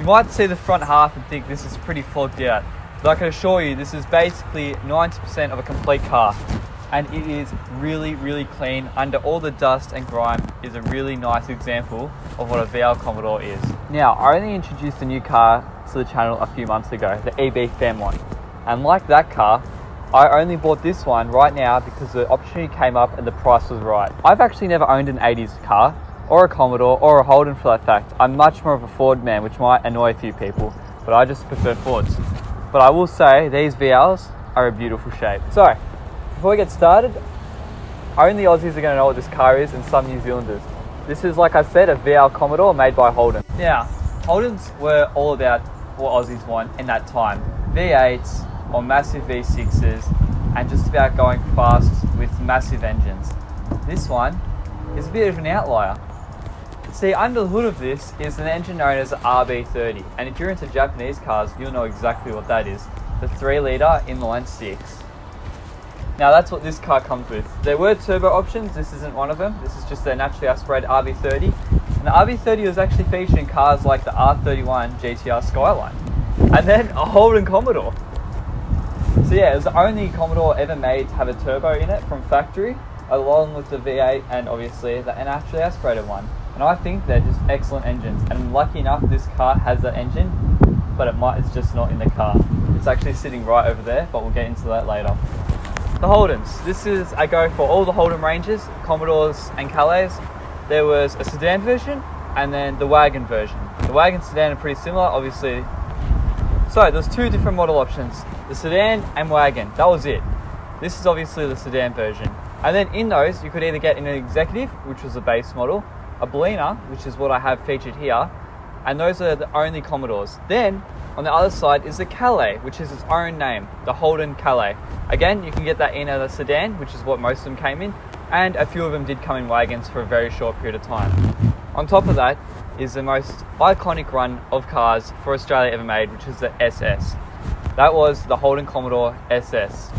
might see the front half and think this is pretty flogged out, but I can assure you this is basically 90% of a complete car, and it is really, really clean. Under all the dust and grime is a really nice example of what a VL Commodore is. Now, I only introduced a new car to the channel a few months ago, the EB Fairmont, and like that car, I only bought this one right now because the opportunity came up and the price was right. I've actually never owned an 80s car, or a Commodore, or a Holden for that fact. I'm much more of a Ford man, which might annoy a few people, but I just prefer Fords. But I will say, these VLs are a beautiful shape. So, before we get started, only Aussies are going to know what this car is and some New Zealanders. This is, like I said, a VL Commodore made by Holden. Now, Holdens were all about what Aussies want in that time. V8s, or massive V6s, and just about going fast with massive engines. This one is a bit of an outlier. See, under the hood of this is an engine known as the RB30, and if you're into Japanese cars, you'll know exactly what that is. The 3-litre inline 6. Now that's what this car comes with. There were turbo options, this isn't one of them. This is just a naturally aspirated RB30. And the RB30 was actually featured in cars like the R31 GTR Skyline, and then a Holden Commodore. So yeah, it was the only Commodore ever made to have a turbo in it from factory, along with the V8 and obviously the naturally aspirated one. And I think they're just excellent engines. And lucky enough, this car has that engine, but it's just not in the car. It's actually sitting right over there, but we'll get into that later. The Holdens. This is a go for all the Holden ranges, Commodores and Calais. There was a sedan version and then the wagon version. The wagon sedan are pretty similar, obviously. So there's two different model options, the sedan and wagon. That was it. This is obviously the sedan version. And then in those, you could either get an executive, which was the base model, a Bellina, which is what I have featured here, and those are the only Commodores. Then, on the other side is the Calais, which is its own name, the Holden Calais. Again, you can get that in a sedan, which is what most of them came in, and a few of them did come in wagons for a very short period of time. On top of that is the most iconic run of cars for Australia ever made, which is the SS. That was the Holden Commodore SS,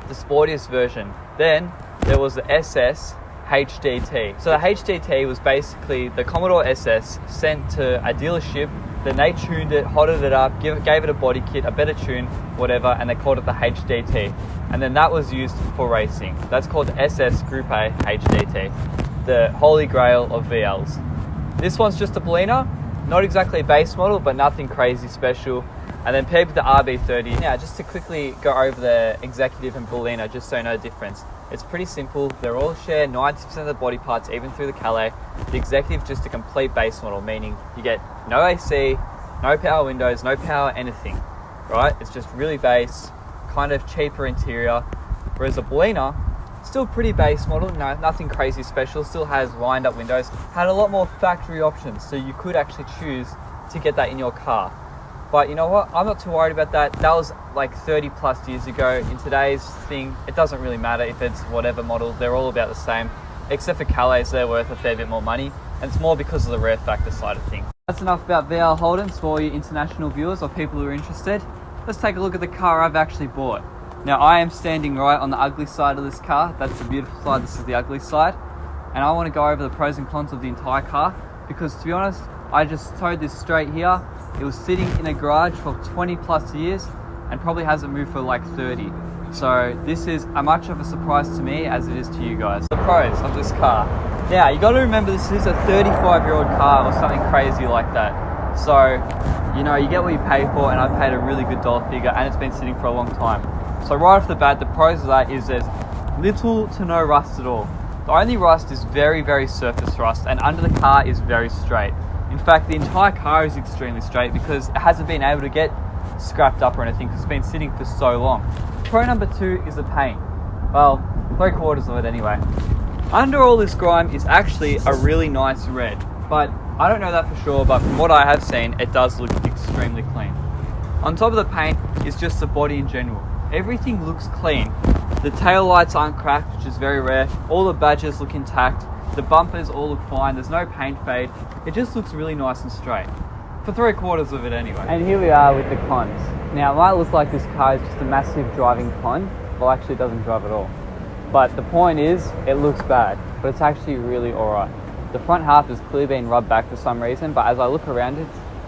the sportiest version. Then there was the SS HDT. So the HDT was basically the Commodore SS sent to a dealership, then they tuned it, hotted it up, gave it a body kit, a better tune, whatever, and they called it the HDT. And then that was used for racing. That's called the SS Group A HDT, the holy grail of VLs. This one's just a Bellina, not exactly a base model, but nothing crazy special. And then paired with the RB30. Now, just to quickly go over the executive and Bellina, just so you know the difference. It's pretty simple. They're all share 90% of the body parts, even through the Calais. The executive just a complete base model, meaning you get no AC, no power windows, no power anything, right? It's just really base, kind of cheaper interior. Whereas the Bellina, still pretty base model, no, nothing crazy special, still has wind up windows, had a lot more factory options, so you could actually choose to get that in your car. But you know what, I'm not too worried about that. That was like 30 plus years ago. In today's thing, it doesn't really matter if it's whatever model, they're all about the same, except for Calais, they're worth a fair bit more money, and it's more because of the rare factor side of things. That's enough about VL Holdens for you international viewers or people who are interested. Let's take a look at the car I've actually bought. Now I am standing right on the ugly side of this car. That's the beautiful side, this is the ugly side. And I want to go over the pros and cons of the entire car, because to be honest, I just towed this straight here. It was sitting in a garage for 20 plus years and probably hasn't moved for like 30. So this is as much of a surprise to me as it is to you guys. The pros of this car. Now you got to remember this is a 35-year-old car or something crazy like that. So, you know, you get what you pay for, and I paid a really good dollar figure, and it's been sitting for a long time. So right off the bat, the pros of that is there's little to no rust at all. The only rust is very, very surface rust, and under the car is very straight. In fact, the entire car is extremely straight because it hasn't been able to get scrapped up or anything because it's been sitting for so long. Pro number 2 is the paint. Well, 3/4 of it anyway. Under all this grime is actually a really nice red, but I don't know that for sure, but from what I have seen, it does look extremely clean. On top of the paint is just the body in general. Everything looks clean. The tail lights aren't cracked, which is very rare. All the badges look intact. The bumpers all look fine. There's no paint fade. It just looks really nice and straight. For 3/4 of it anyway. And here we are with the cons. Now, it might look like this car is just a massive driving con. Well, actually it doesn't drive at all. But the point is, it looks bad, but it's actually really alright. The front half has clearly been rubbed back for some reason, but as I look around it,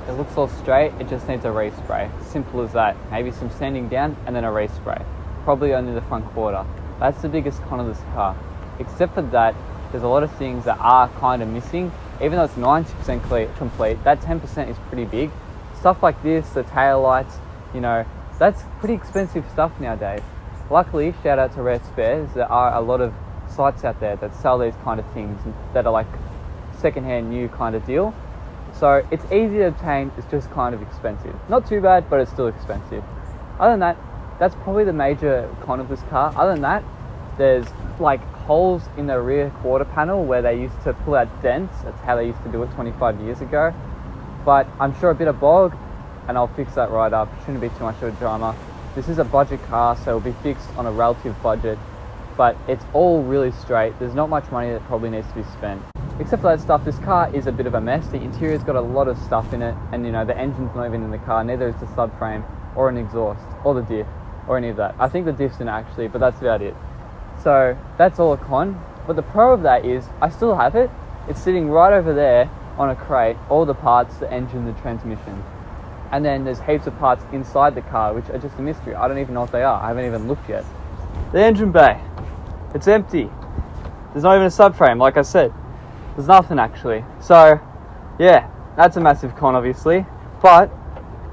It looks all straight, it just needs a respray. Simple as that. Maybe some sanding down and then a respray. Probably only the front quarter. That's the biggest con of this car. Except for that, there's a lot of things that are kind of missing. Even though it's 90% complete, that 10% is pretty big. Stuff like this, the tail lights, you know, that's pretty expensive stuff nowadays. Luckily, shout out to Rare Spares, there are a lot of sites out there that sell these kind of things that are like secondhand new kind of deal. So it's easy to obtain, it's just kind of expensive. Not too bad, but it's still expensive. Other than that, that's probably the major con of this car. Other than that, there's like holes in the rear quarter panel where they used to pull out dents. That's how they used to do it 25 years ago. But I'm sure a bit of bog and I'll fix that right up. Shouldn't be too much of a drama. This is a budget car, so it'll be fixed on a relative budget, but it's all really straight. There's not much money that probably needs to be spent. Except for that stuff, this car is a bit of a mess. The interior's got a lot of stuff in it, and you know, the engine's not even in the car, neither is the subframe, or an exhaust, or the diff, or any of that. I think the diff's in it actually, but that's about it. So that's all a con. But the pro of that is, I still have it. It's sitting right over there on a crate, all the parts, the engine, the transmission. And then there's heaps of parts inside the car, which are just a mystery. I don't even know what they are. I haven't even looked yet. The engine bay, it's empty. There's not even a subframe, like I said. There's nothing actually. So yeah, that's a massive con obviously. But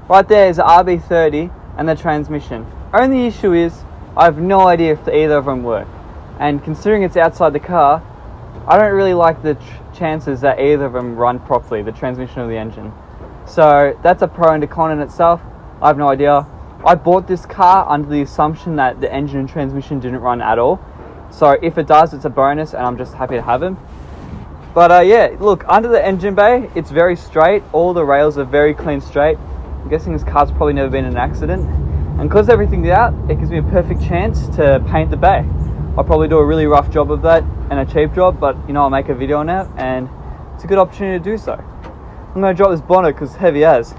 right there is the RB30 and the transmission. Only issue is, I have no idea if either of them work. And considering it's outside the car, I don't really like the chances that either of them run properly, the transmission or the engine. So that's a pro and a con in itself. I have no idea. I bought this car under the assumption that the engine and transmission didn't run at all. So if it does, it's a bonus and I'm just happy to have them. But yeah, look, under the engine bay, it's very straight. All the rails are very clean straight. I'm guessing this car's probably never been in an accident. And because everything's out, it gives me a perfect chance to paint the bay. I'll probably do a really rough job of that and a cheap job, but you know, I'll make a video on it and it's a good opportunity to do so. I'm going to drop this bonnet because it's heavy as.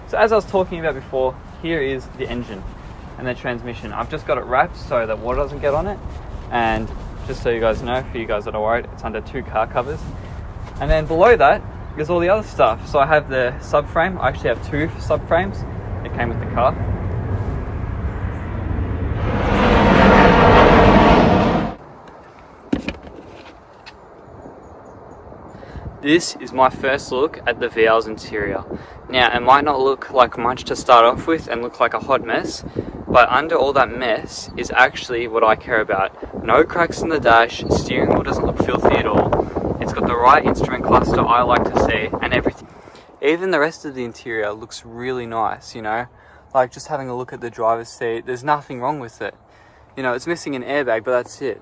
So as I was talking about before, here is the engine and the transmission. I've just got it wrapped so that water doesn't get on it. And just so you guys know, for you guys that are worried, it's under 2 car covers. And then below that is all the other stuff. So I have the subframe. I actually have 2 subframes. It came with the car. This is my first look at the VL's interior. Now, it might not look like much to start off with and look like a hot mess, but under all that mess is actually what I care about. No cracks in the dash, steering wheel doesn't look filthy at all. It's got the right instrument cluster I like to see, and everything. Even the rest of the interior looks really nice, you know? Like just having a look at the driver's seat, there's nothing wrong with it. You know, it's missing an airbag, but that's it.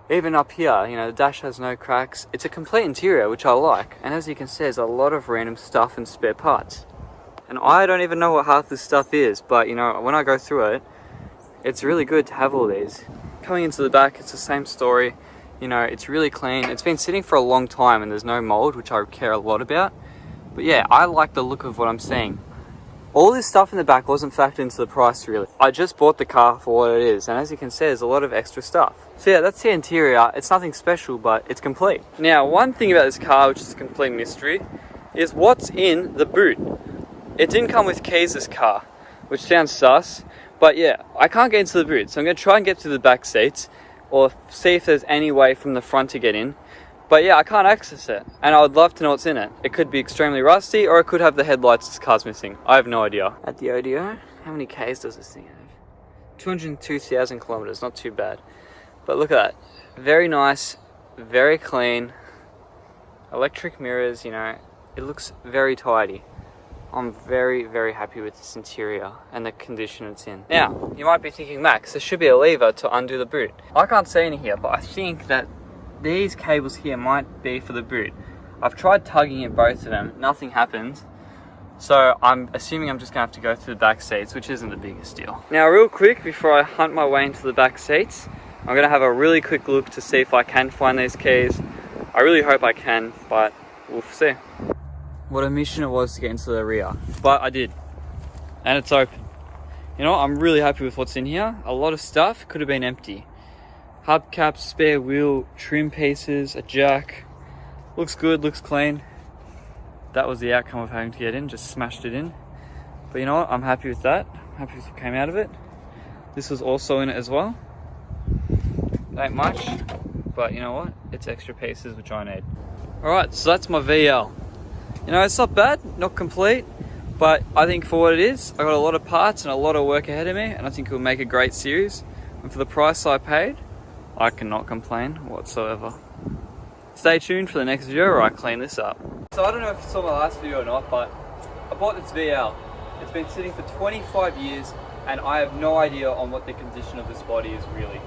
Even up here, you know, the dash has no cracks. It's a complete interior, which I like. And as you can see, there's a lot of random stuff and spare parts. And I don't even know what half this stuff is, but you know, when I go through it, it's really good to have all these. Coming into the back, it's the same story. You know, it's really clean. It's been sitting for a long time and there's no mold, which I care a lot about. But yeah, I like the look of what I'm seeing. All this stuff in the back wasn't factored into the price really. I just bought the car for what it is, and as you can see, there's a lot of extra stuff. So yeah, that's the interior. It's nothing special, but it's complete. Now, one thing about this car, which is a complete mystery, is what's in the boot. It didn't come with keys, this car, which sounds sus, but yeah, I can't get into the boot, so I'm gonna try and get to the back seats, or see if there's any way from the front to get in. But yeah, I can't access it, and I would love to know what's in it. It could be extremely rusty, or it could have the headlights this car's missing. I have no idea. At the audio, how many Ks does this thing have? 202,000 kilometers, not too bad. But look at that. Very nice, very clean. Electric mirrors, you know, it looks very tidy. I'm very, very happy with this interior and the condition it's in. Now, you might be thinking, Max, there should be a lever to undo the boot. I can't see any here, but I think that these cables here might be for the boot. I've tried tugging at both of them, nothing happens. So I'm assuming I'm just gonna have to go through the back seats, which isn't the biggest deal. Now real quick, before I hunt my way into the back seats, I'm gonna have a really quick look to see if I can find these keys. I really hope I can, but we'll see. What a mission it was to get into the rear, but I did. And it's open. You know what? I'm really happy with what's in here. A lot of stuff could have been empty. Hubcaps, spare wheel, trim pieces, a jack, Looks good, looks clean. That was the outcome of having to get in, just smashed it in. But you know what, I'm happy with that. I'm happy with what came out of it. This was also in it as well. It ain't much, but you know what? It's extra pieces which I need. Alright, so that's my VL. You know, it's not bad, not complete, but I think for what it is, I got a lot of parts and a lot of work ahead of me, and I think it will make a great series. And for the price I paid, I cannot complain whatsoever. Stay tuned for the next video where I clean this up. So I don't know if you saw my last video or not, but I bought this VL. It's been sitting for 25 years, and I have no idea on what the condition of this body is really.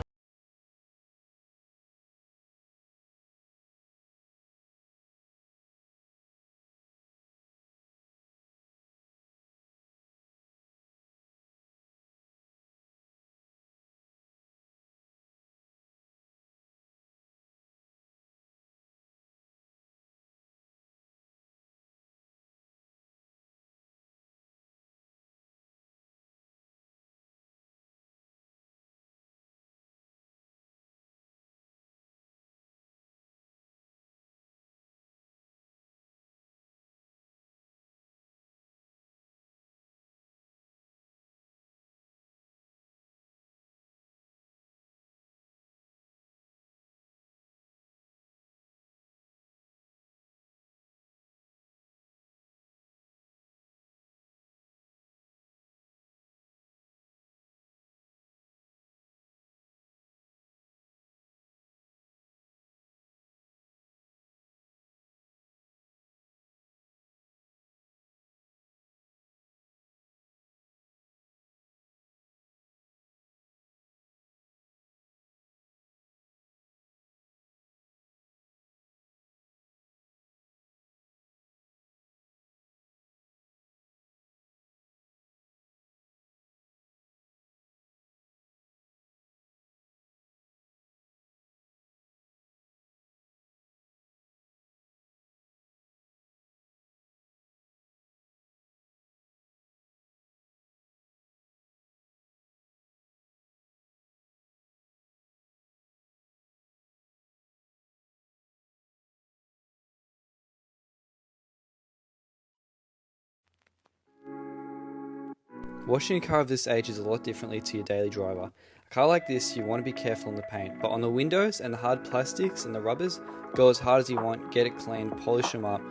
Washing a car of this age is a lot differently to your daily driver. A car like this, you want to be careful on the paint, but on the windows and the hard plastics and the rubbers, go as hard as you want, get it clean, polish them up.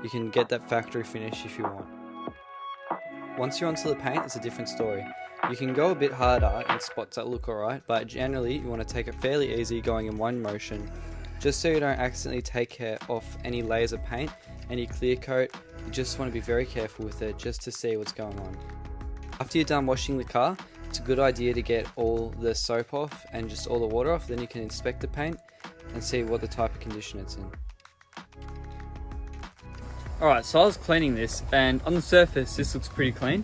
You can get that factory finish if you want. Once you're onto the paint, it's a different story. You can go a bit harder in spots that look alright, but generally you want to take it fairly easy going in one motion, just so you don't accidentally take care of any layers of paint. Any clear coat, you just want to be very careful with it just to see what's going on. After you're done washing the car, it's a good idea to get all the soap off and just all the water off, then you can inspect the paint and see what the type of condition it's in. Alright, so I was cleaning this, and on the surface this looks pretty clean,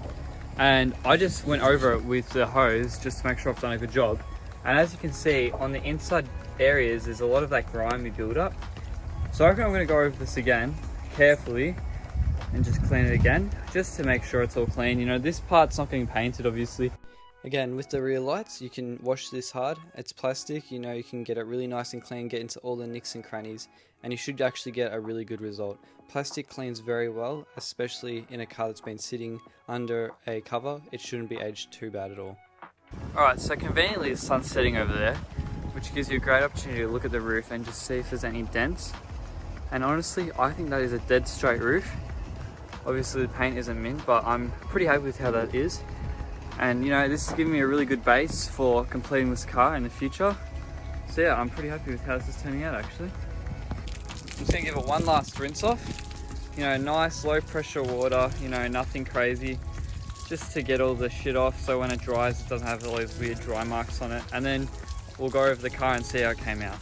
and I just went over it with the hose just to make sure I've done a good job. And as you can see, on the inside areas there's a lot of that grimy build-up. So I reckon I'm going to go over this again carefully and just clean it again, just to make sure it's all clean. You know, this part's not getting painted obviously. Again, with the rear lights, you can wash this hard. It's plastic, you know, you can get it really nice and clean, get into all the nicks and crannies, and you should actually get a really good result. Plastic cleans very well, especially in a car that's been sitting under a cover. It shouldn't be aged too bad at all. Alright, so conveniently the sun's setting over there, which gives you a great opportunity to look at the roof and just see if there's any dents. And honestly, I think that is a dead straight roof. Obviously the paint isn't mint, but I'm pretty happy with how that is. And you know, this is giving me a really good base for completing this car in the future. So yeah, I'm pretty happy with how this is turning out actually. I'm just gonna give it one last rinse off. You know, nice low pressure water, you know, nothing crazy. Just to get all the shit off so when it dries it doesn't have all those weird dry marks on it. And then we'll go over the car and see how it came out.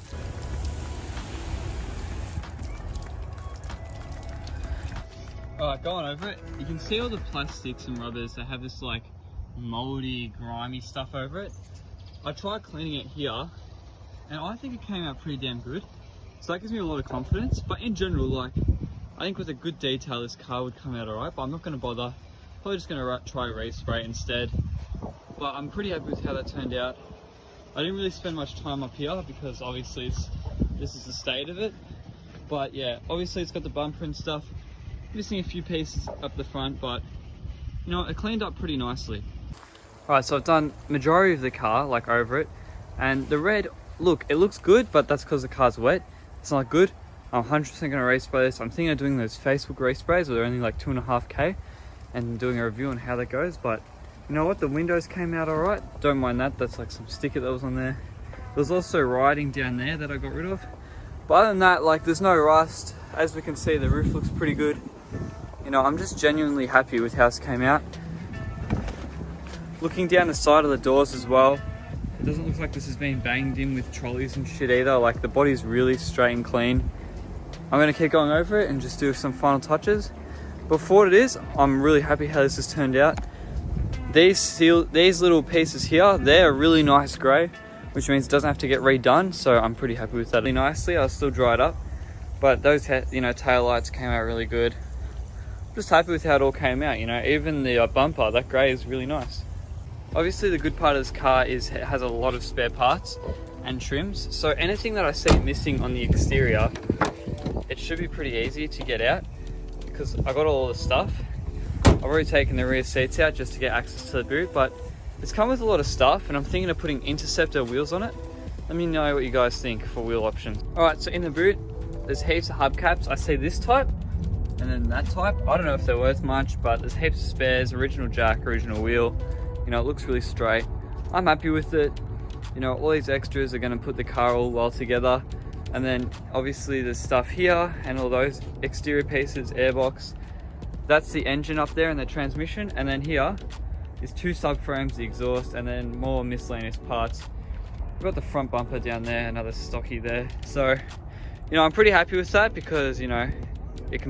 Alright, going over it, you can see all the plastics and rubbers that have this like moldy, grimy stuff over it. I tried cleaning it here and I think it came out pretty damn good. So that gives me a lot of confidence, but in general, like, I think with a good detail this car would come out alright, but I'm not going to bother. Probably just going to try Respray instead. But I'm pretty happy with how that turned out. I didn't really spend much time up here because obviously this is the state of it. But yeah, obviously it's got the bumper and stuff. Missing a few pieces up the front, but you know, it cleaned up pretty nicely. All right, so I've done majority of the car, like over it, and the red, look, it looks good, but that's because the car's wet. It's not good. I'm 100% gonna respray this. I'm thinking of doing those Facebook resprays where they're only like 2.5K and doing a review on how that goes. But you know what, the windows came out all right. Don't mind that, that's like some sticker that was on there. There's also writing down there that I got rid of. But other than that, like, there's no rust. As we can see, the roof looks pretty good. You know, I'm just genuinely happy with how this came out. Looking down the side of the doors as well, it doesn't look like this has been banged in with trolleys and shit either. Like, the body's really straight and clean. I'm gonna keep going over it and just do some final touches. But for what it is, I'm really happy how this has turned out. These little pieces here, they're a really nice grey, which means it doesn't have to get redone. So I'm pretty happy with that. Really nicely, I'll still dry it up. But those, you know, tail lights came out really good. Just happy with how it all came out, you know. Even the bumper, that grey is really nice. Obviously the good part of this car is it has a lot of spare parts and trims. So anything that I see missing on the exterior, it should be pretty easy to get out because I got all the stuff. I've already taken the rear seats out just to get access to the boot, but it's come with a lot of stuff and I'm thinking of putting Interceptor wheels on it. Let me know what you guys think for wheel options. All right, so in the boot, there's heaps of hubcaps. I see this type and then that type. I don't know if they're worth much, but there's heaps of spares, original jack, original wheel. You know, it looks really straight. I'm happy with it. You know, all these extras are gonna put the car all well together. And then obviously there's stuff here and all those exterior pieces, airbox. That's the engine up there and the transmission. And then here is 2 subframes, the exhaust, and then more miscellaneous parts. We've got the front bumper down there, another stocky there. So, you know, I'm pretty happy with that because, you know, it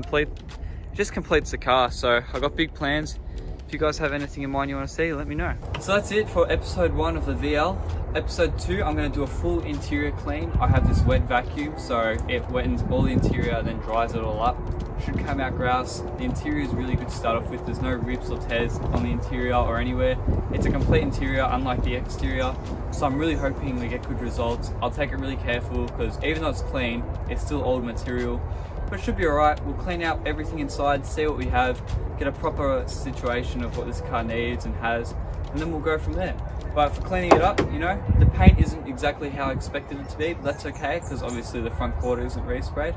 just completes the car. So I've got big plans. If you guys have anything in mind you want to see, let me know. So that's it for episode 1 of the VL. Episode 2, I'm going to do a full interior clean. I have this wet vacuum, so it wettens all the interior and then dries it all up. Should come out grouse. The interior is really good to start off with. There's no rips or tears on the interior or anywhere. It's a complete interior, unlike the exterior. So I'm really hoping we get good results. I'll take it really careful because even though it's clean, it's still old material. But it should be alright. We'll clean out everything inside, see what we have, get a proper situation of what this car needs and has, and then we'll go from there. But for cleaning it up, you know, the paint isn't exactly how I expected it to be, but that's okay because obviously the front quarter isn't resprayed.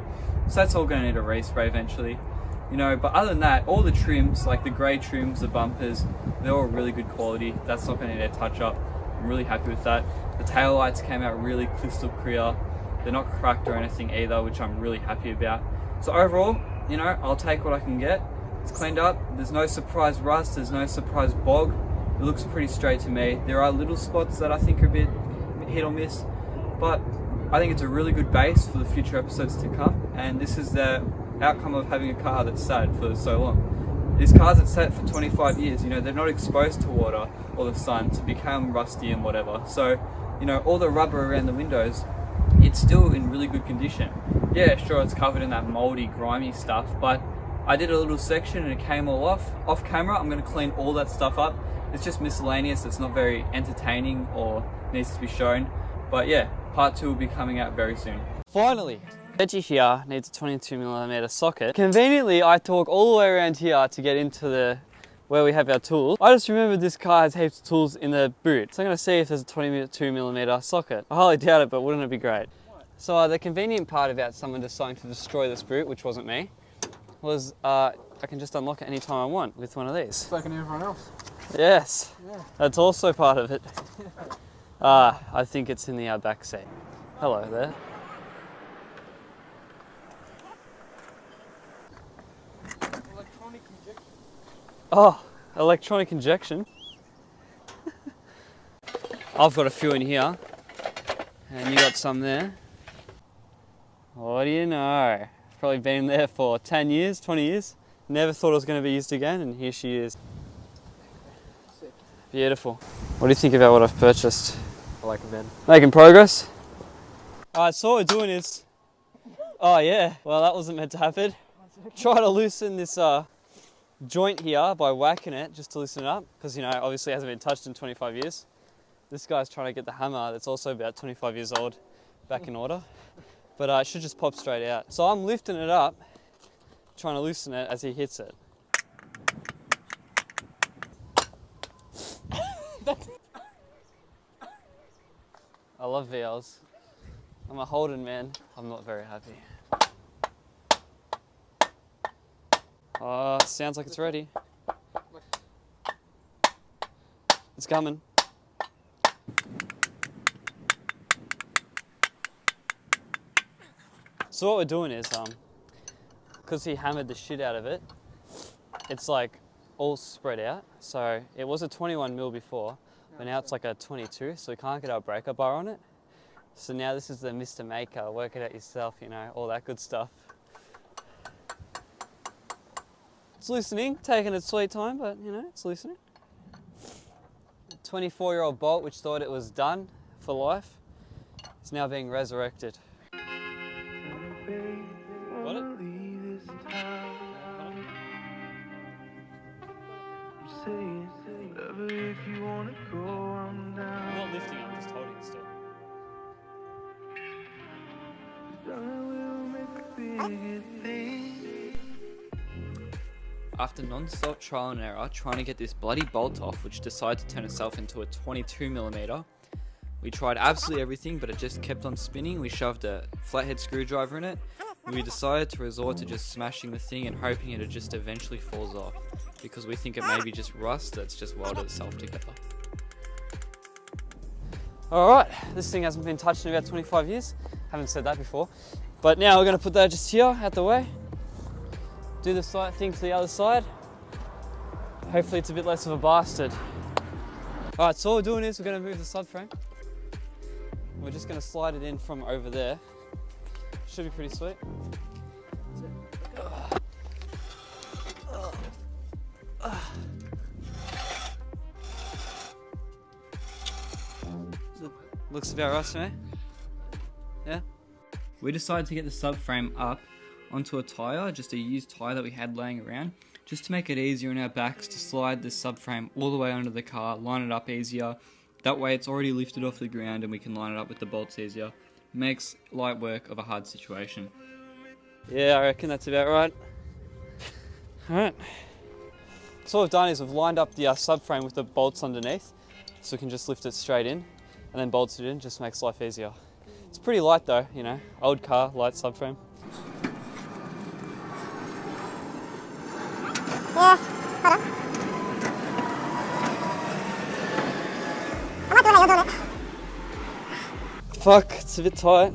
So that's all going to need a respray eventually. You know, but other than that, all the trims, like the grey trims, the bumpers, they're all really good quality. That's not going to need a touch up. I'm really happy with that. The tail lights came out really crystal clear. They're not cracked or anything either, which I'm really happy about. So overall, you know, I'll take what I can get. It's cleaned up. There's no surprise rust. There's no surprise bog. It looks pretty straight to me. There are little spots that I think are a bit hit or miss, but I think it's a really good base for the future episodes to come. And this is the outcome of having a car that's sat for so long. These cars that sat for 25 years, you know, they're not exposed to water or the sun to become rusty and whatever. So, you know, all the rubber around the windows, it's still in really good condition. Yeah, sure, it's covered in that moldy, grimy stuff, but I did a little section and it came all off. Off camera, I'm going to clean all that stuff up. It's just miscellaneous, it's not very entertaining or needs to be shown. But yeah, part 2 will be coming out very soon. Finally, edgy here needs a 22mm socket. Conveniently, I talk all the way around here to get into where we have our tools. I just remembered this car has heaps of tools in the boot. So I'm going to see if there's a 22mm socket. I highly doubt it, but wouldn't it be great? So the convenient part about someone deciding to destroy this boot, which wasn't me, was I can just unlock it anytime I want with one of these. Just like everyone else. Yes, yeah. That's also part of it. I think it's in the back seat. Hello there. Electronic injection. Oh, electronic injection. I've got a few in here, and you got some there. What do you know? Probably been there for 10 years, 20 years. Never thought it was going to be used again, and here she is. Sick. Beautiful. What do you think about what I've purchased? I like them, man. Making progress? Alright, so what we're doing is... Oh yeah, well that wasn't meant to happen. Try to loosen this joint here by whacking it, just to loosen it up, because you know, obviously it hasn't been touched in 25 years. This guy's trying to get the hammer that's also about 25 years old back in order. but it should just pop straight out. So I'm lifting it up, trying to loosen it as he hits it. I love VLs. I'm a Holden man. I'm not very happy. Sounds like it's ready. It's coming. So what we're doing is, because he hammered the shit out of it, it's like all spread out. So it was a 21mm before, but now it's like a 22, so we can't get our breaker bar on it. So now this is the Mr. Maker, work it out yourself, you know, all that good stuff. It's loosening, taking its sweet time, but you know, it's loosening. 24-year-old bolt, which thought it was done for life, is now being resurrected. Got it? I'm not lifting it, I'm just holding it still. After non-stop trial and error trying to get this bloody bolt off, which decided to turn itself into a 22mm, we tried absolutely everything, but it just kept on spinning. We shoved a flathead screwdriver in it. We decided to resort to just smashing the thing and hoping it just eventually falls off, because we think it may be just rust that's just welded itself together. Alright, this thing hasn't been touched in about 25 years. Haven't said that before. But now we're going to put that just here, out the way. Do the side thing to the other side. Hopefully it's a bit less of a bastard. Alright, so all we're doing is we're going to move the subframe. We're just going to slide it in from over there. Should be pretty sweet. Looks about right to me. Yeah? We decided to get the subframe up onto a tyre, just a used tyre that we had laying around, just to make it easier on our backs to slide the subframe all the way onto the car, line it up easier. That way it's already lifted off the ground and we can line it up with the bolts easier. Makes light work of a hard situation. Yeah, I reckon that's about right. Alright. So what we've done is we've lined up the subframe with the bolts underneath, so we can just lift it straight in and then bolts it in, just makes life easier. It's pretty light though, you know, old car, light subframe. Yeah, hold on. I'm not doing it, you're doing it. Fuck, it's a bit tight.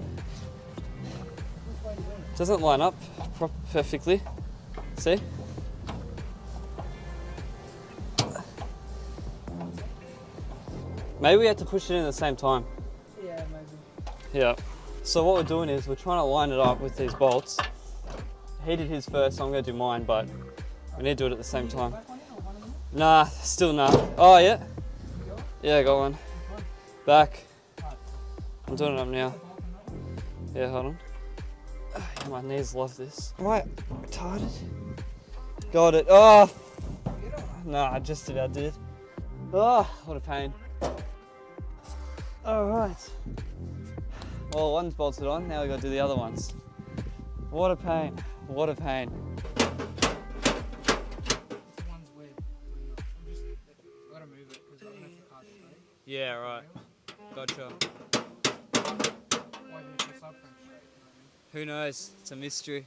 Doesn't line up perfectly. See? Maybe we have to push it in at the same time. Yeah, maybe. Yeah. So what we're doing is we're trying to line it up with these bolts. He did his first, so I'm going to do mine, but we need to do it at the same time. Nah, still nah. Oh, yeah? Yeah, I got one. Back. I'm doing it up now. Yeah, hold on. My knees love this. Am I retarded? Got it. Oh! Nah, I just about did. Oh, what a pain. Alright. Well, one's bolted on, now we got to do the other ones. What a pain. What a pain. This one's weird. I'm just gotta move it because I don't know if the car's straight. Yeah, right. Gotcha. Why didn't the subframe straight? You know what I mean? Who knows? It's a mystery.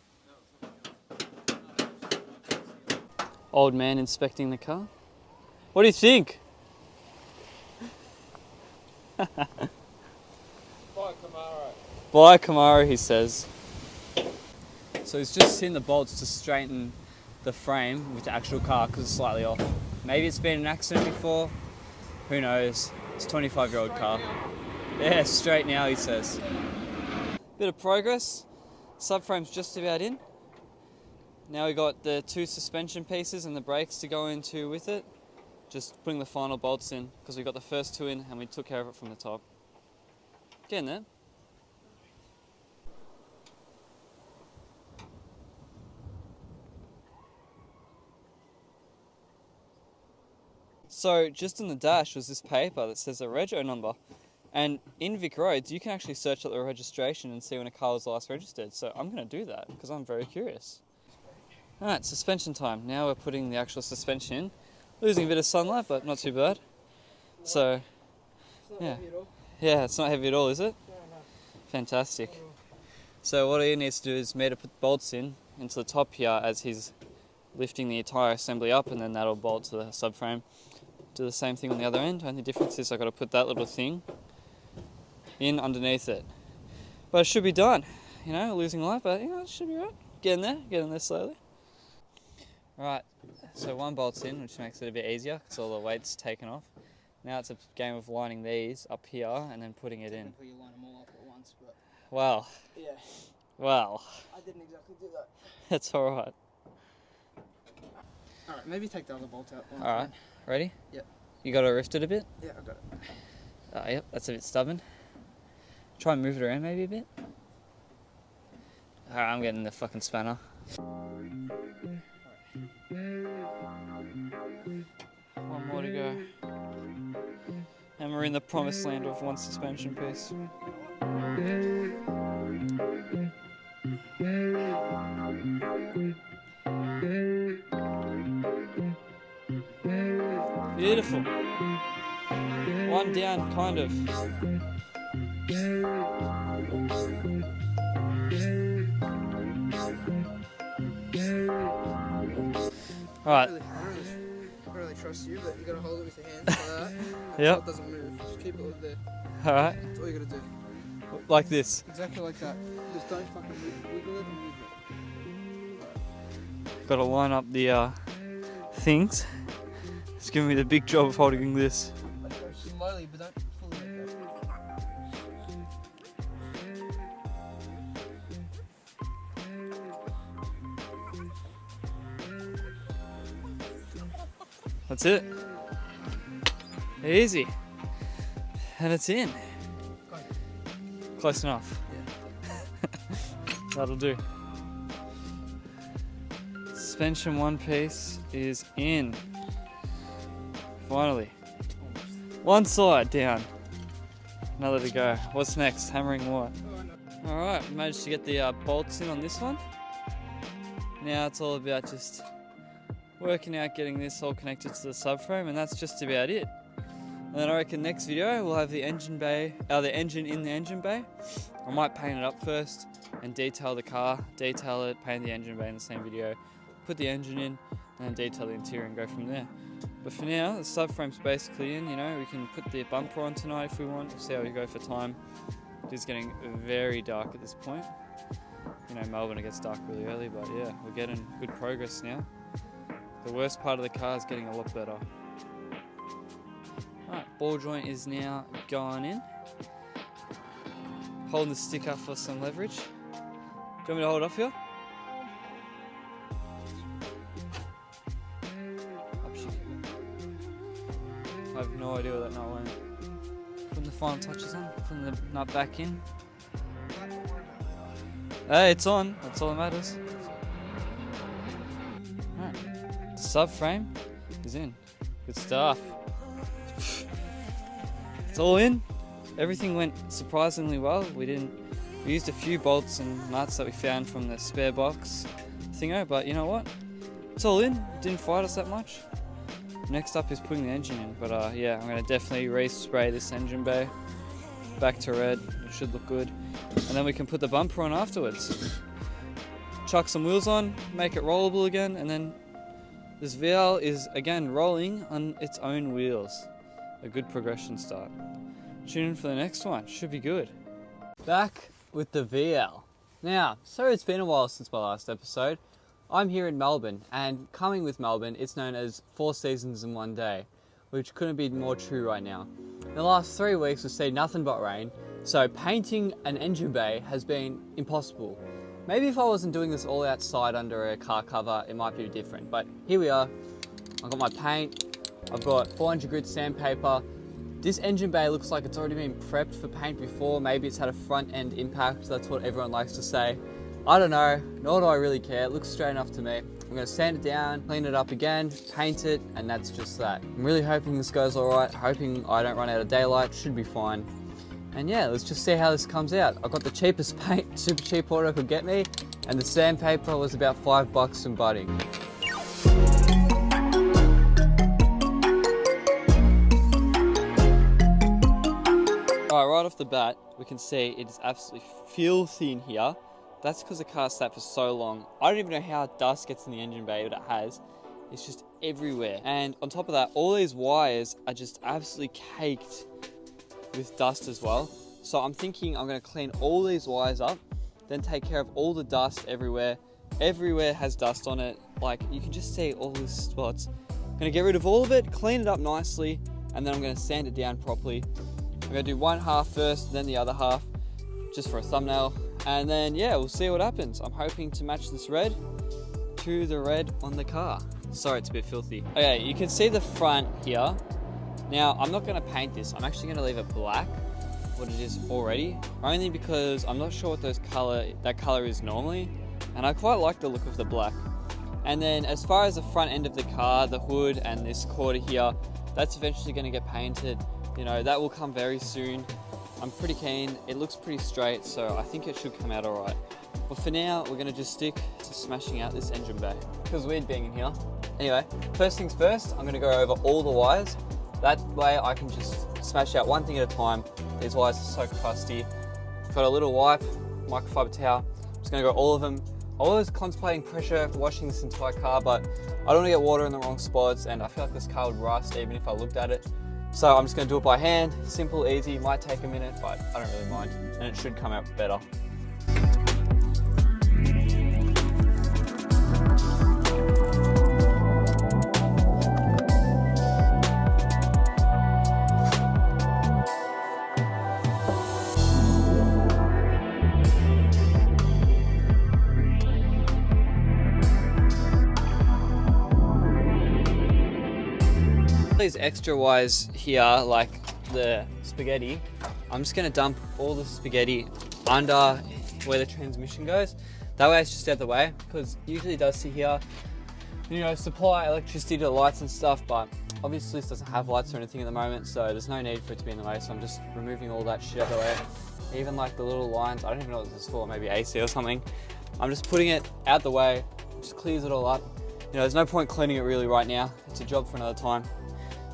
Old man inspecting the car. What do you think? Buy Commodore. Buy Camaro, he says. So he's just seen the bolts to straighten the frame with the actual car because it's slightly off. Maybe it's been in an accident before. Who knows? It's a 25-year-old car. Yeah, straight now, he says. Bit of progress. Subframe's just about in. Now we got the two suspension pieces and the brakes to go into with it. Just putting the final bolts in because we got the first two in and we took care of it from the top. Getting there. So just on the dash was this paper that says a rego number. And in Vic Roads, you can actually search up the registration and see when a car was last registered. So I'm going to do that because I'm very curious. All right, suspension time. Now we're putting the actual suspension in. Losing a bit of sunlight, but not too bad. So, yeah. Yeah, it's not heavy at all, is it? Fantastic. So what he needs to do is me to put the bolts into the top here as he's lifting the entire assembly up, and then that'll bolt to the subframe. Do the same thing on the other end. Only difference is I've got to put that little thing in underneath it. But it should be done. You know, losing light, but you know, it should be right. Getting there slowly. Right, so one bolt's in, which makes it a bit easier because all the weight's taken off. Now it's a game of lining these up here and then putting it in. Technically you line them all up at once, but... Well. Yeah. Well. I didn't exactly do that. That's alright. Alright, maybe take the other bolt out. Alright, ready? Yep. You got to rift it a bit? Yeah, I got it. Yep, that's a bit stubborn. Try and move it around maybe a bit. Alright, I'm getting the fucking spanner. One more to go. And we're in the promised land of one suspension piece. Beautiful. One down, kind of. Alright. I don't really trust you, but you gotta hold it with your hands like that. Yep. So it doesn't move. Just keep it like there. Alright. That's all you gotta do. Like this. Exactly like that. Just don't fucking wiggle it and move it. Got to line up the things. It's giving me the big job of holding this. Like go slowly, but don't fully let go. That's it. Easy. And it's in. Close enough. Yeah. That'll do. Suspension one piece is in. Finally. One side down. Another to go. What's next? Hammering what? Alright, managed to get the bolts in on this one. Now it's all about just working out getting this all connected to the subframe, and that's just about it. And then I reckon next video we'll have the engine bay, the engine in the engine bay. I might paint it up first and detail the car, detail it, paint the engine bay in the same video, put the engine in, and then detail the interior and go from there. But for now, the subframe's basically in. You know, we can put the bumper on tonight if we want. We'll see how we go for time. It is getting very dark at this point. You know, Melbourne, it gets dark really early, but yeah, we're getting good progress now. The worst part of the car is getting a lot better. Alright, ball joint is now going in. Holding the stick up for some leverage. Do you want me to hold it off here? I have no idea where that nut went. Putting the final touches on, putting the nut back in. Hey, it's on. That's all that matters. Alright. The subframe is in. Good stuff. It's all in. Everything went surprisingly well. We used a few bolts and nuts that we found from the spare box thingo, but you know what? It's all in. It didn't fight us that much. Next up is putting the engine in, but yeah, I'm going to definitely respray this engine bay back to red. It should look good. And then we can put the bumper on afterwards. Chuck some wheels on, make it rollable again, and then this VL is again rolling on its own wheels. A good progression start. Tune in for the next one, should be good. Back with the VL. Now, so it's been a while since my last episode. I'm here in Melbourne, and coming with Melbourne, it's known as 4 seasons in one day, which couldn't be more true right now. In the last 3 weeks, we've seen nothing but rain, so painting an engine bay has been impossible. Maybe if I wasn't doing this all outside under a car cover, it might be different, but here we are. I've got my paint, I've got 400 grit sandpaper. This engine bay looks like it's already been prepped for paint before. Maybe it's had a front end impact, that's what everyone likes to say. I don't know, nor do I really care. It looks straight enough to me. I'm gonna sand it down, clean it up again, paint it, and that's just that. I'm really hoping this goes all right, hoping I don't run out of daylight, should be fine. And yeah, let's just see how this comes out. I got the cheapest paint, super cheap order could get me, and the sandpaper was about $5 from Budding. Alright, right off the bat, we can see it is absolutely filthy in here. That's because the car sat for so long. I don't even know how dust gets in the engine bay, but it has. It's just everywhere. And on top of that, all these wires are just absolutely caked with dust as well. So I'm thinking I'm going to clean all these wires up, then take care of all the dust everywhere. Everywhere has dust on it. Like, you can just see all these spots. I'm going to get rid of all of it, clean it up nicely, and then I'm going to sand it down properly. I'm going to do one half first, then the other half, just for a thumbnail. And then, yeah, we'll see what happens. I'm hoping to match this red to the red on the car. Sorry, it's a bit filthy. Okay, you can see the front here. Now, I'm not going to paint this. I'm actually going to leave it black, what it is already, only because I'm not sure what that color is normally, and I quite like the look of the black. And then as far as the front end of the car, the hood and this quarter here, that's eventually going to get painted. You know, that will come very soon. I'm pretty keen. It looks pretty straight, so I think it should come out all right. But for now, we're going to just stick to smashing out this engine bay. Feels weird being in here. Anyway, first things first, I'm going to go over all the wires. That way I can just smash out one thing at a time. These wires are so crusty. I've got a little wipe, microfiber towel. I'm just going to go all of them. I was contemplating pressure washing this entire car, but I don't want to get water in the wrong spots, and I feel like this car would rust even if I looked at it. So I'm just going to do it by hand. Simple, easy, might take a minute, but I don't really mind, and it should come out better. These extra wires here, like the spaghetti, I'm just going to dump all the spaghetti under where the transmission goes. That way it's just out of the way, because usually it does sit here, you know, supply electricity to the lights and stuff, but obviously this doesn't have lights or anything at the moment, so there's no need for it to be in the way. So I'm just removing all that shit out of the way. Even like the little lines, I don't even know what this is for, maybe AC or something. I'm just putting it out the way, just clears it all up. You know, there's no point cleaning it really right now. It's a job for another time.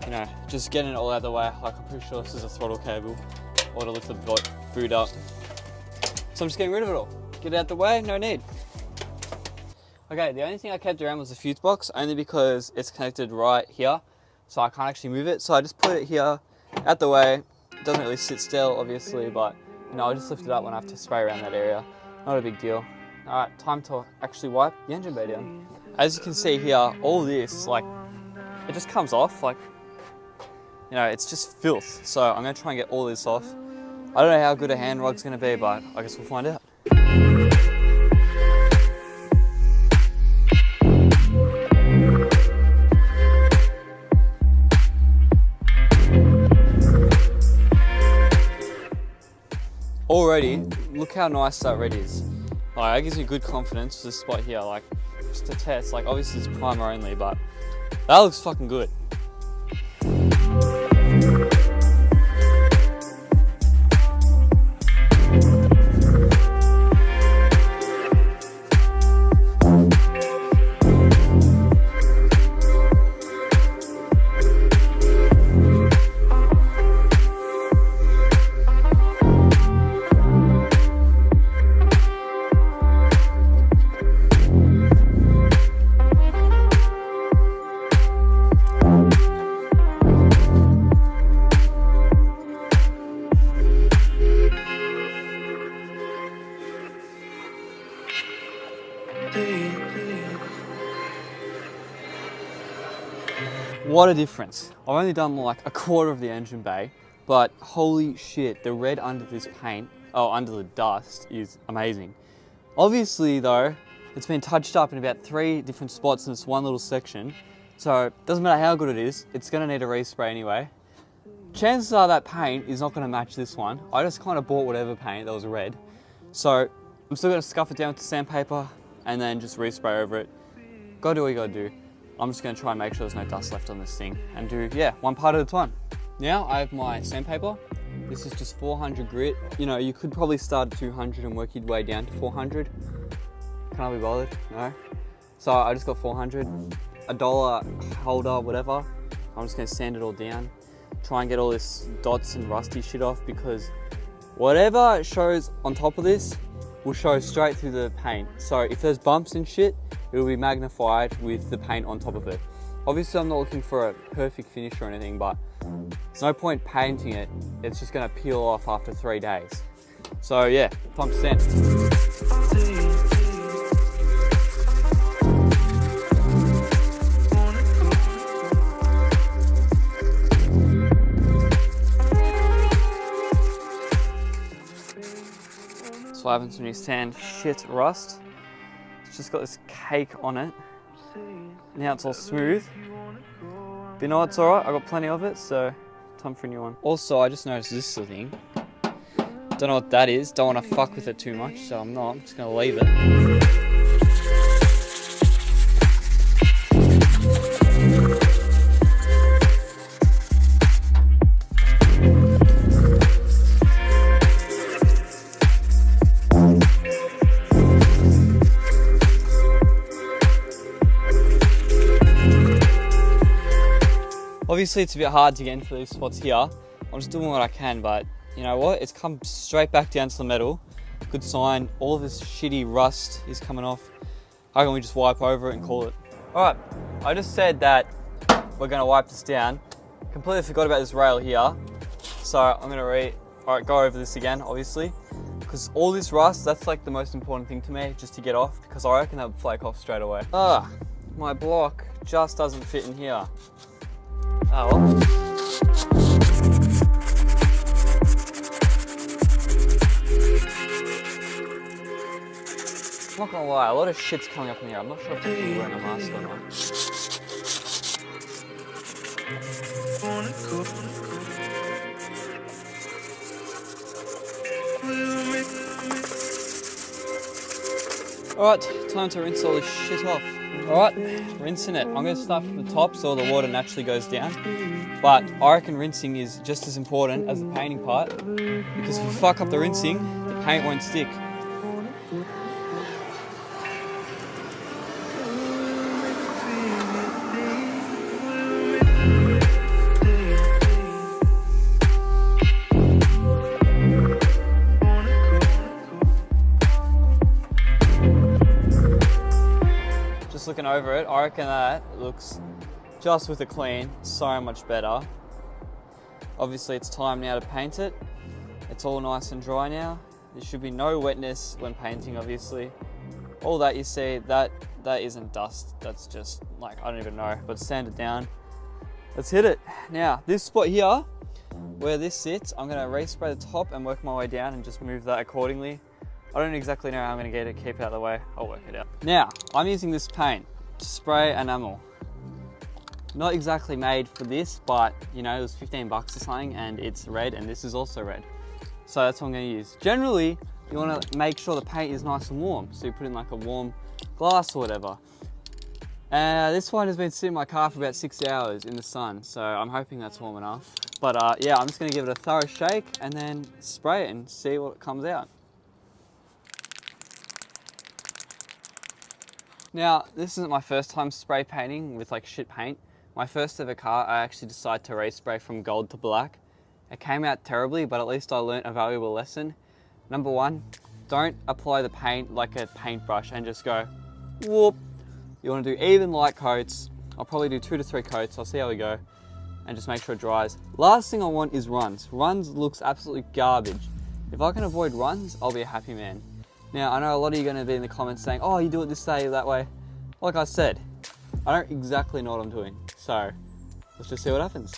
You know, just getting it all out of the way. Like, I'm pretty sure this is a throttle cable or to lift the boot up. So I'm just getting rid of it all. Get it out the way, no need. Okay, the only thing I kept around was the fuse box, only because it's connected right here, so I can't actually move it. So I just put it here, out the way. It doesn't really sit still, obviously, but you know, I'll just lift it up when I have to spray around that area. Not a big deal. All right, time to actually wipe the engine bay down. As you can see here, all this, like, it just comes off, like, you know, it's just filth. So I'm going to try and get all this off. I don't know how good a hand rug's going to be, but I guess we'll find out. Already, look how nice that red is. Like, that gives me good confidence for this spot here. Like, just to test, like, obviously it's primer only, but that looks fucking good. What a difference. I've only done like a quarter of the engine bay, but holy shit, the red under this paint, under the dust, is amazing. Obviously though, it's been touched up in about 3 different spots in this one little section, so it doesn't matter how good it is, it's gonna need a respray anyway. Chances are that paint is not gonna match this one. I just kind of bought whatever paint that was red. So I'm still gonna scuff it down with the sandpaper and then just respray over it. Gotta do what you gotta do. I'm just going to try and make sure there's no dust left on this thing and do, yeah, one part at a time. Now I have my sandpaper This is just 400 grit. You know, you could probably start at 200 and work your way down to 400. Can I be bothered? No. So I just got 400, $1 holder, whatever. I'm just gonna sand it all down. Try and get all this dots and rusty shit off, because whatever shows on top of this will show straight through the paint. So if there's bumps and shit, it will be magnified with the paint on top of it. Obviously I'm not looking for a perfect finish or anything, but there's no point painting it. It's just gonna peel off after 3 days. So yeah, time to sand. So what happens when you sand shit rust? It's just got this cake on it. Now it's all smooth. But you know what, it's alright, I got plenty of it, so time for a new one. Also, I just noticed this little thing. Don't know what that is, don't want to fuck with it too much, so I'm just gonna leave it. Obviously it's a bit hard to get into these spots here. I'm just doing what I can, but you know what? It's come straight back down to the metal. Good sign. All of this shitty rust is coming off. How can we just wipe over it and call it? All right, I just said that we're gonna wipe this down. Completely forgot about this rail here. So I'm gonna go over this again, obviously. Because all this rust, that's like the most important thing to me, just to get off, because I reckon that would flake off straight away. My block just doesn't fit in here. Oh well. I'm not gonna lie, a lot of shit's coming up in here. I'm not sure if I'm wearing a mask or not. Alright, time to rinse all this shit off. Alright, rinsing it. I'm going to start from the top so all the water naturally goes down. But I reckon rinsing is just as important as the painting part, because if you fuck up the rinsing, the paint won't stick. Looking over it, I reckon that looks, just with a clean, so much better. Obviously it's time now to paint it. It's all nice and dry now. There should be no wetness when painting, obviously. All that you see, that isn't dust, that's just like, I don't even know, but sand it down. Let's hit it. Now, this spot here, where this sits, I'm gonna respray the top and work my way down and just move that accordingly. I don't exactly know how I'm going to get it, keep it out of the way. I'll work it out. Now, I'm using this paint to spray enamel. Not exactly made for this, but you know, it was 15 bucks or something, and it's red, and this is also red. So that's what I'm going to use. Generally, you want to make sure the paint is nice and warm. So you put in like a warm glass or whatever. This one has been sitting in my car for about 6 hours in the sun, so I'm hoping that's warm enough. But yeah, I'm just going to give it a thorough shake and then spray it and see what comes out. Now, this isn't my first time spray painting with like shit paint. My first ever car, I actually decided to respray from gold to black. It came out terribly, but at least I learnt a valuable lesson. Number one, don't apply the paint like a paintbrush and just go, whoop. You want to do even light coats. I'll probably do 2 to 3 coats. I'll see how we go. And just make sure it dries. Last thing I want is runs. Runs looks absolutely garbage. If I can avoid runs, I'll be a happy man. Now, I know a lot of you are going to be in the comments saying, oh, you do it this way, that way. Like I said, I don't exactly know what I'm doing. So, let's just see what happens.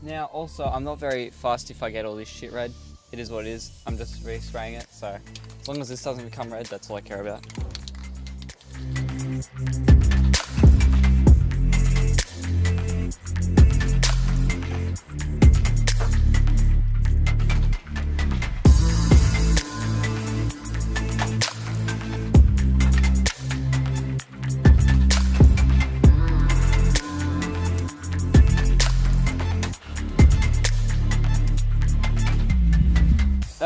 Now, also, I'm not very fussed if I get all this shit red. It is what it is. I'm just respraying it. So, as long as this doesn't become red, that's all I care about.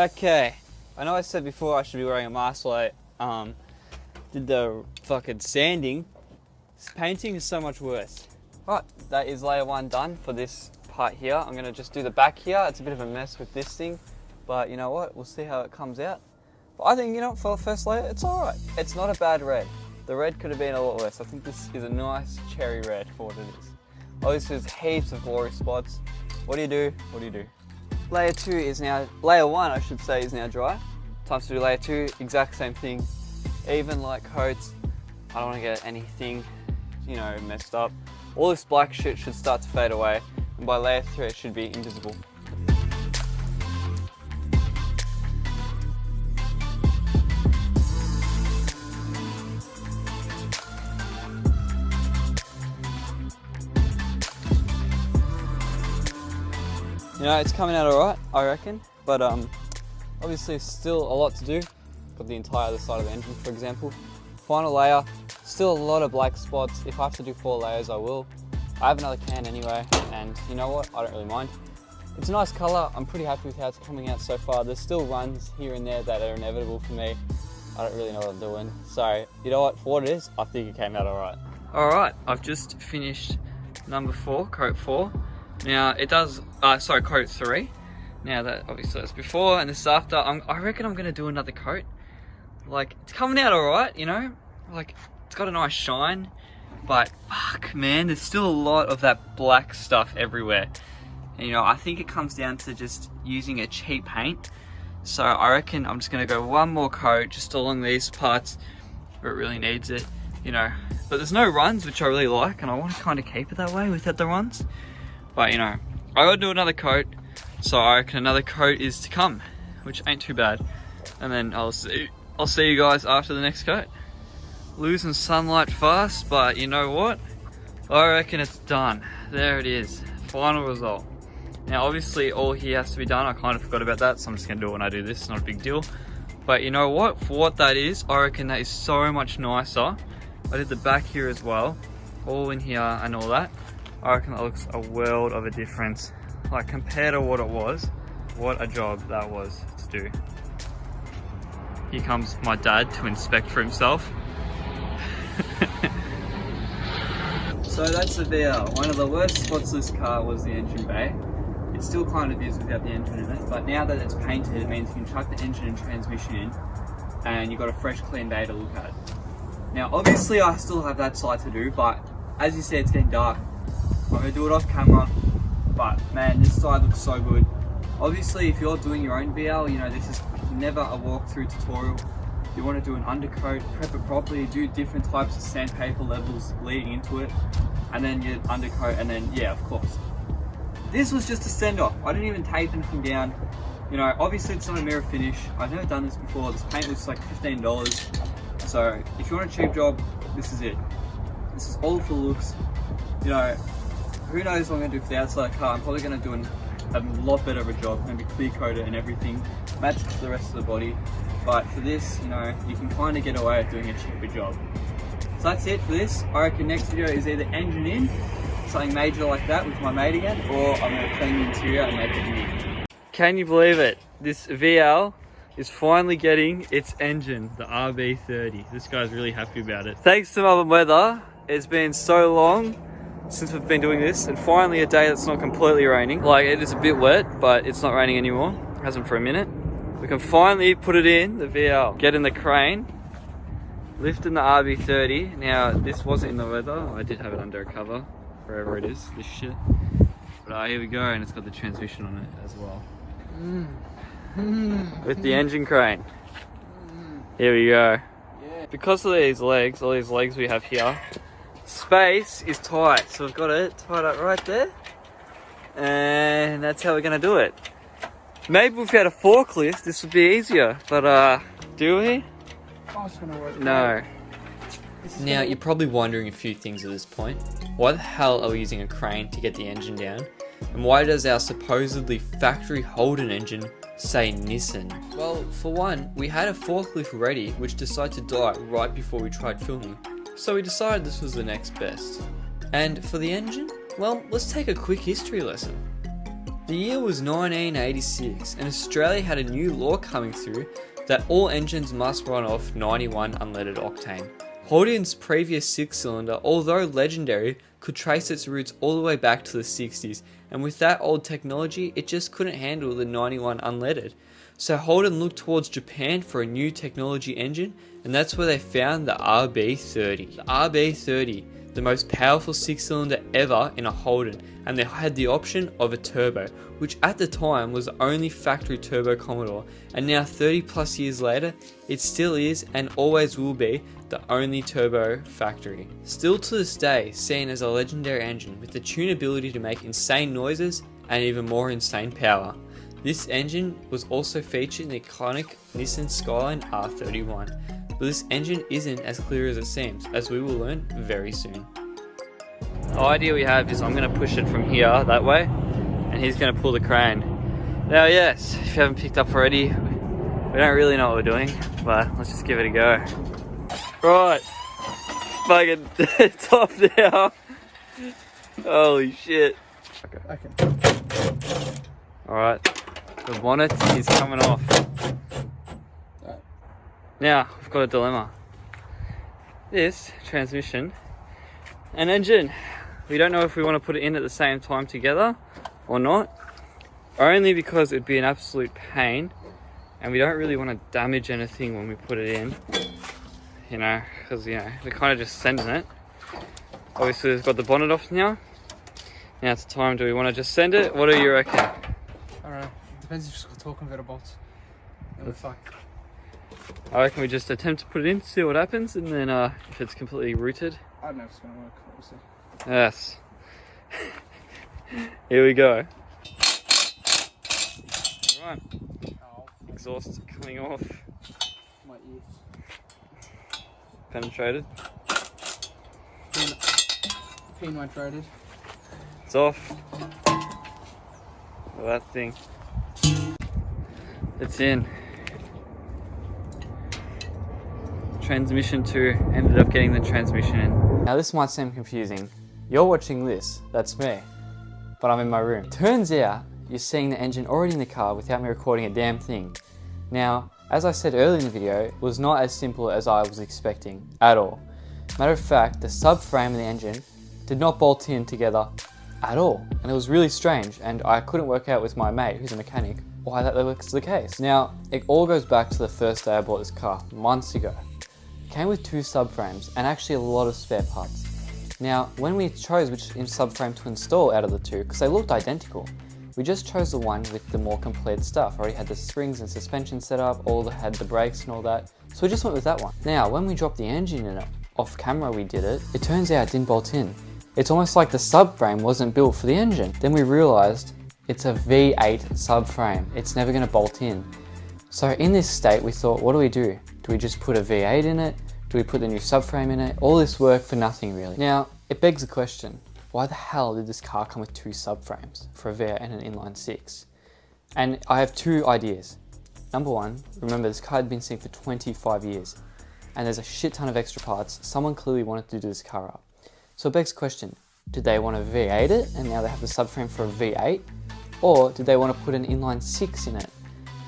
Okay, I know I said before I should be wearing a mask while I did the fucking sanding. This painting is so much worse. Right, that is layer 1 done for this part here. I'm gonna just do the back here. It's a bit of a mess with this thing, but you know what? We'll see how it comes out. But I think, you know, for the first layer, it's all right. It's not a bad red. The red could have been a lot worse. I think this is a nice cherry red for what it is. Obviously, there's heaps of glory spots. What do you do? What do you do? Layer 2 is now, layer 1 I should say, is now dry. Time to do layer 2, exact same thing. Even like coats, I don't want to get anything, you know, messed up. All this black shit should start to fade away, and by layer 3 it should be invisible. You know, it's coming out alright, I reckon, but obviously still a lot to do. Got the entire other side of the engine, for example. Final layer, still a lot of black spots. If I have to do 4 layers, I will. I have another can anyway, and you know what? I don't really mind. It's a nice colour. I'm pretty happy with how it's coming out so far. There's still runs here and there that are inevitable for me. I don't really know what I'm doing. So, you know what? For what it is, I think it came out alright. Alright, I've just finished number 4, coat 4. Now it does, coat 3. Now that obviously that's before and this is after. I reckon I'm gonna do another coat. Like, it's coming out alright, you know? Like, it's got a nice shine, but fuck man, there's still a lot of that black stuff everywhere. And you know, I think it comes down to just using a cheap paint. So I reckon I'm just gonna go one more coat just along these parts where it really needs it, you know. But there's no runs, which I really like, and I want to kind of keep it that way without the runs. But you know, I gotta do another coat, so I reckon another coat is to come, which ain't too bad. And then I'll see you guys after the next coat. Losing sunlight fast, but you know what? I reckon it's done. There it is, final result. Now obviously all here has to be done. I kind of forgot about that, so I'm just gonna do it when I do this. It's not a big deal. But you know what? For what that is, I reckon that is so much nicer. I did the back here as well, all in here and all that. I reckon that looks a world of a difference. Like, compared to what it was, what a job that was to do. Here comes my dad to inspect for himself. So that's the VL. One of the worst spots of this car was the engine bay. It still kind of is without the engine in it, but now that it's painted, it means you can chuck the engine and transmission in, and you've got a fresh, clean bay to look at. Now, obviously I still have that side to do, but as you said, it's getting dark. I'm gonna do it off camera, but man, this side looks so good. Obviously, if you're doing your own VL, you know, this is never a walkthrough tutorial. You want to do an undercoat, prep it properly, do different types of sandpaper levels leading into it, and then your undercoat, and then, yeah, of course. This was just a send off. I didn't even tape anything down. You know, obviously it's not a mirror finish. I've never done this before. This paint was like $15. So if you want a cheap job, this is it. This is all for looks. You know, who knows what I'm gonna do for the outside of the car. I'm probably gonna do a lot better of a job, maybe clear coat it and everything, match it to the rest of the body. But for this, you know, you can kind of get away with doing a cheaper job. So that's it for this. I reckon next video is either engine in, something major like that with my mate again, or I'm gonna clean the interior and make it new. Can you believe it? This VL is finally getting its engine, the RB30. This guy's really happy about it. Thanks to Melbourne weather, it's been so long since we've been doing this, and finally a day that's not completely raining. Like, it is a bit wet, but it's not raining anymore. It hasn't for a minute. We can finally put it in, the VL. Get in the crane, lifting the RB30. Now, this wasn't in the weather. I did have it under a cover, wherever it is, this shit. But here we go, and it's got the transmission on it as well. With the engine crane. Here we go. Because of these legs, all these legs we have here, space is tight. So we've got it tied up right there. And that's how we're gonna do it. Maybe if we had a forklift, this would be easier. But do we? Oh, it's gonna work. No. Now, you're probably wondering a few things at this point. Why the hell are we using a crane to get the engine down? And why does our supposedly factory Holden engine say Nissan? Well, for one, we had a forklift ready which decided to die right before we tried filming. So we decided this was the next best. And for the engine, well, let's take a quick history lesson. The year was 1986 and Australia had a new law coming through that all engines must run off 91 unleaded octane. Holden's previous 6-cylinder, although legendary, could trace its roots all the way back to the 60s, and with that old technology it just couldn't handle the 91 unleaded. So Holden looked towards Japan for a new technology engine, and that's where they found the RB30. The RB30, the most powerful 6-cylinder ever in a Holden, and they had the option of a turbo, which at the time was the only factory turbo Commodore, and now 30 plus years later, it still is and always will be the only turbo factory. Still to this day seen as a legendary engine with the tunability to make insane noises and even more insane power. This engine was also featured in the iconic Nissan Skyline R31, but this engine isn't as clear as it seems, as we will learn very soon. The idea we have is I'm going to push it from here that way, and he's going to pull the crane. Now yes, if you haven't picked up already, we don't really know what we're doing, but let's just give it a go. Right, fucking, it's off now. Holy shit. Okay. Alright, the bonnet is coming off. Now, we've got a dilemma. This transmission and engine, we don't know if we want to put it in at the same time together or not, only because it'd be an absolute pain and we don't really want to damage anything when we put it in, you know, because, you know, we're kind of just sending it. Obviously we've got the bonnet off now. Now it's time, do we want to just send it? What do you reckon? I don't know, depends if you've got talking about a bolt. Fuck. I reckon we just attempt to put it in, see what happens, and then if it's completely rooted. I don't know if it's going to work, we'll see. Yes. Here we go. Right. Oh, Exhaust coming off. my ear. Penetrated. Pin went rated. It's off. Look at that thing. It's in. Transmission 2 ended up getting the transmission in. Now this might seem confusing. You're watching this, that's me, but I'm in my room. Turns out you're seeing the engine already in the car without me recording a damn thing. Now, as I said earlier in the video, it was not as simple as I was expecting at all. Matter of fact, the subframe of the engine did not bolt in together at all, and it was really strange, and I couldn't work out with my mate, who's a mechanic, why that was the case. Now, it all goes back to the first day I bought this car, months ago. It came with 2 subframes, and actually a lot of spare parts. Now, when we chose which subframe to install out of the 2, because they looked identical, we just chose the one with the more complete stuff. Already had the springs and suspension set up, had the brakes and all that, so we just went with that one. Now, when we dropped the engine in it, off camera we did it, it turns out it didn't bolt in. It's almost like the subframe wasn't built for the engine. Then we realized it's a V8 subframe. It's never gonna bolt in. So in this state, we thought, what do? Do we just put a V8 in it? Do we put the new subframe in it? All this work for nothing really. Now, it begs the question, why the hell did this car come with 2 subframes for a V8 and an inline 6? And I have 2 ideas. Number one, remember this car had been sitting for 25 years and there's a shit ton of extra parts. Someone clearly wanted to do this car up. So it begs the question, did they want to V8 it and now they have the subframe for a V8? Or did they want to put an inline 6 in it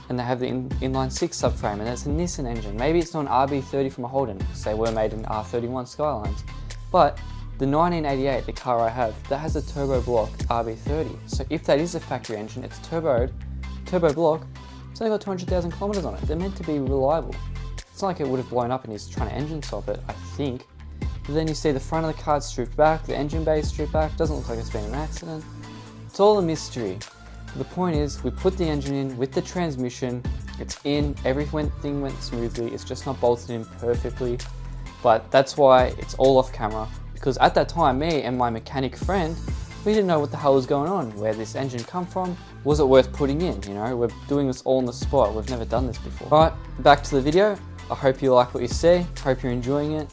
and they have the inline 6 subframe and it's a Nissan engine? Maybe it's not an RB30 from a Holden because they were made in R31 Skylines. But the 1988, the car I have, that has a turbo block RB30. So if that is a factory engine, it's turbo block, it's only got 200,000 kilometers on it. They're meant to be reliable. It's not like it would have blown up and he's trying to engine swap it, I think. But then you see the front of the car stripped back, the engine bay stripped back, doesn't look like it's been an accident. It's all a mystery. The point is, we put the engine in with the transmission, it's in, everything went smoothly, it's just not bolted in perfectly. But that's why it's all off camera, because at that time, me and my mechanic friend, we didn't know what the hell was going on, where this engine come from, was it worth putting in, you know? We're doing this all on the spot, we've never done this before. Alright, back to the video. I hope you like what you see, hope you're enjoying it.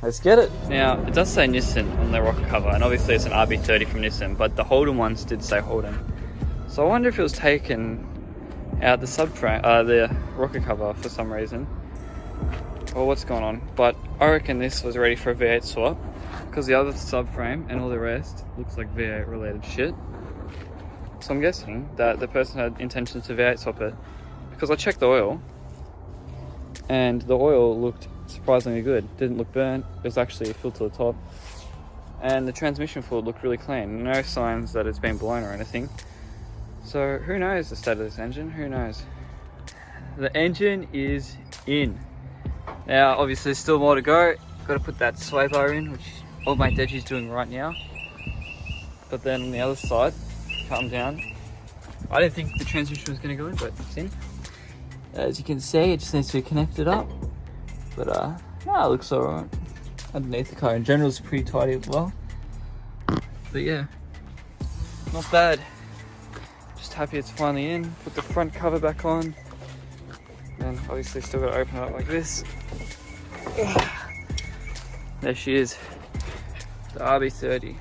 Let's get it. Now, it does say Nissan on the rocker cover, and obviously it's an RB30 from Nissan, but the Holden ones did say Holden. So I wonder if it was taken out the subframe, the rocker cover for some reason, or what's going on. But I reckon this was ready for a V8 swap, because the other subframe and all the rest looks like V8 related shit. So I'm guessing that the person had intentions to V8 swap it, because I checked the oil and the oil looked surprisingly good. Didn't look burnt, it was actually filled to the top. And the transmission fluid looked really clean. No signs that it's been blown or anything. So who knows the state of this engine, who knows? The engine is in. Now obviously there's still more to go. Got to put that sway bar in, which old mate Deji's doing right now. But then on the other side, calm down. I didn't think the transmission was going to go in, but it's in. As you can see, it just needs to be connected up. But no, it looks alright. Underneath the car in general is pretty tidy as well. But yeah, not bad. Just happy it's finally in. Put the front cover back on. And obviously still got to open it up like this. There she is, the RB30.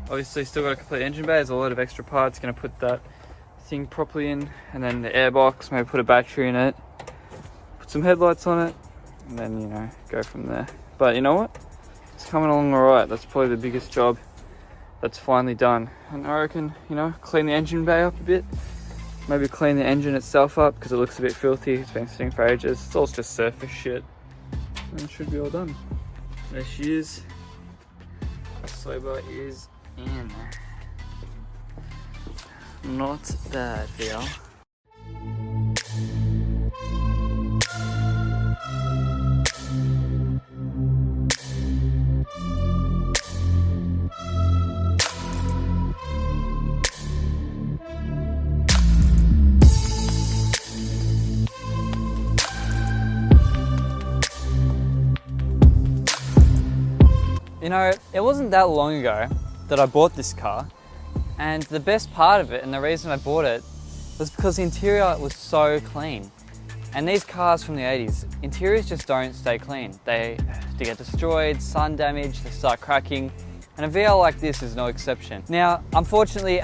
Obviously still got a complete engine bay. There's a lot of extra parts. Going to put that thing properly in, and then the airbox, maybe put a battery in it, put some headlights on it, and then, you know, go from there. But you know what? It's coming along alright. That's probably the biggest job that's finally done. And I reckon, you know, clean the engine bay up a bit. Maybe clean the engine itself up because it looks a bit filthy. It's been sitting for ages. It's all just surface shit. And it should be all done. There she is. Sober is in. Not bad, VL. You know, it wasn't that long ago that I bought this car, and the best part of it, and the reason I bought it, was because the interior was so clean. And these cars from the 80s, interiors just don't stay clean. They get destroyed, sun damage, they start cracking, and a VL like this is no exception. Now, unfortunately,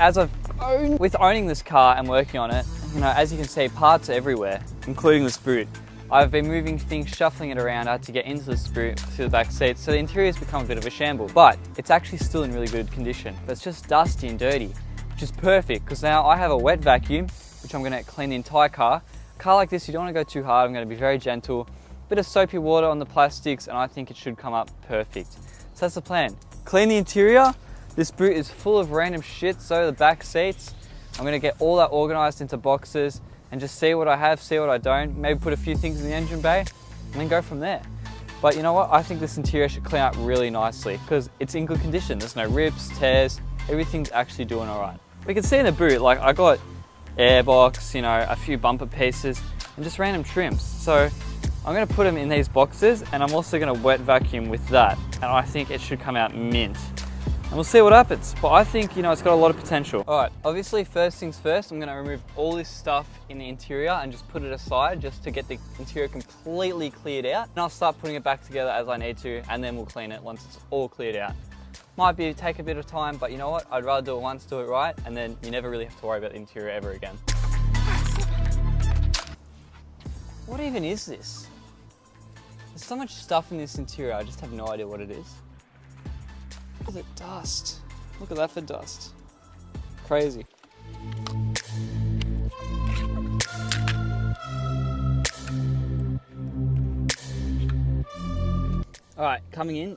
with owning this car and working on it, you know, as you can see, parts are everywhere, including this boot. I've been moving things, shuffling it around. I had to get into the boot through the back seat, so the interior's become a bit of a shamble. But it's actually still in really good condition. But it's just dusty and dirty, which is perfect, because now I have a wet vacuum, which I'm going to clean the entire car. A car like this, you don't want to go too hard. I'm going to be very gentle. Bit of soapy water on the plastics, and I think it should come up perfect. So that's the plan. Clean the interior. This boot is full of random shit, so the back seats. I'm going to get all that organized into boxes and just see what I have, see what I don't, maybe put a few things in the engine bay, and then go from there. But you know what? I think this interior should clean up really nicely because it's in good condition. There's no rips, tears, everything's actually doing all right. We can see in the boot, like I got airbox, you know, a few bumper pieces, and just random trims. So I'm gonna put them in these boxes, and I'm also gonna wet vacuum with that. And I think it should come out mint. And we'll see what happens. But I think, you know, it's got a lot of potential. All right, obviously first things first, I'm gonna remove all this stuff in the interior and just put it aside just to get the interior completely cleared out. And I'll start putting it back together as I need to, and then we'll clean it once it's all cleared out. Might take a bit of time, but you know what? I'd rather do it once, do it right, and then you never really have to worry about the interior ever again. What even is this? There's so much stuff in this interior, I just have no idea what it is. Look at the dust. Look at that for dust. Crazy. All right, coming in.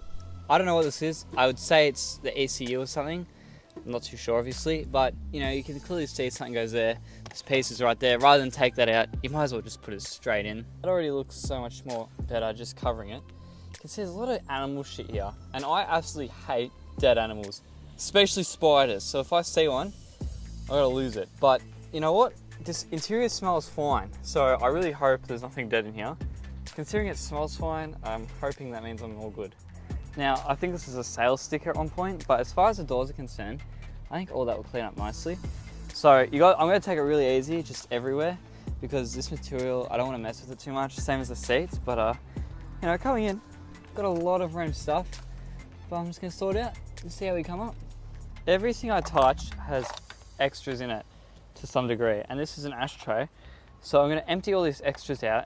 I don't know what this is. I would say it's the ECU or something. I'm not too sure, obviously, but you know, you can clearly see something goes there. This piece is right there. Rather than take that out, you might as well just put it straight in. It already looks so much more better just covering it. You can see there's a lot of animal shit here, and I absolutely hate dead animals, especially spiders. So if I see one, I gotta lose it. But you know what? This interior smells fine, so I really hope there's nothing dead in here. Considering it smells fine, I'm hoping that means I'm all good. Now, I think this is a sales sticker at one point, but as far as the doors are concerned, I think all that will clean up nicely. So I'm gonna take it really easy, just everywhere, because this material, I don't wanna mess with it too much, same as the seats, but you know, coming in, got a lot of random stuff, but I'm just gonna sort it out and see how we come up. Everything I touch has extras in it to some degree, and this is an ashtray. So I'm gonna empty all these extras out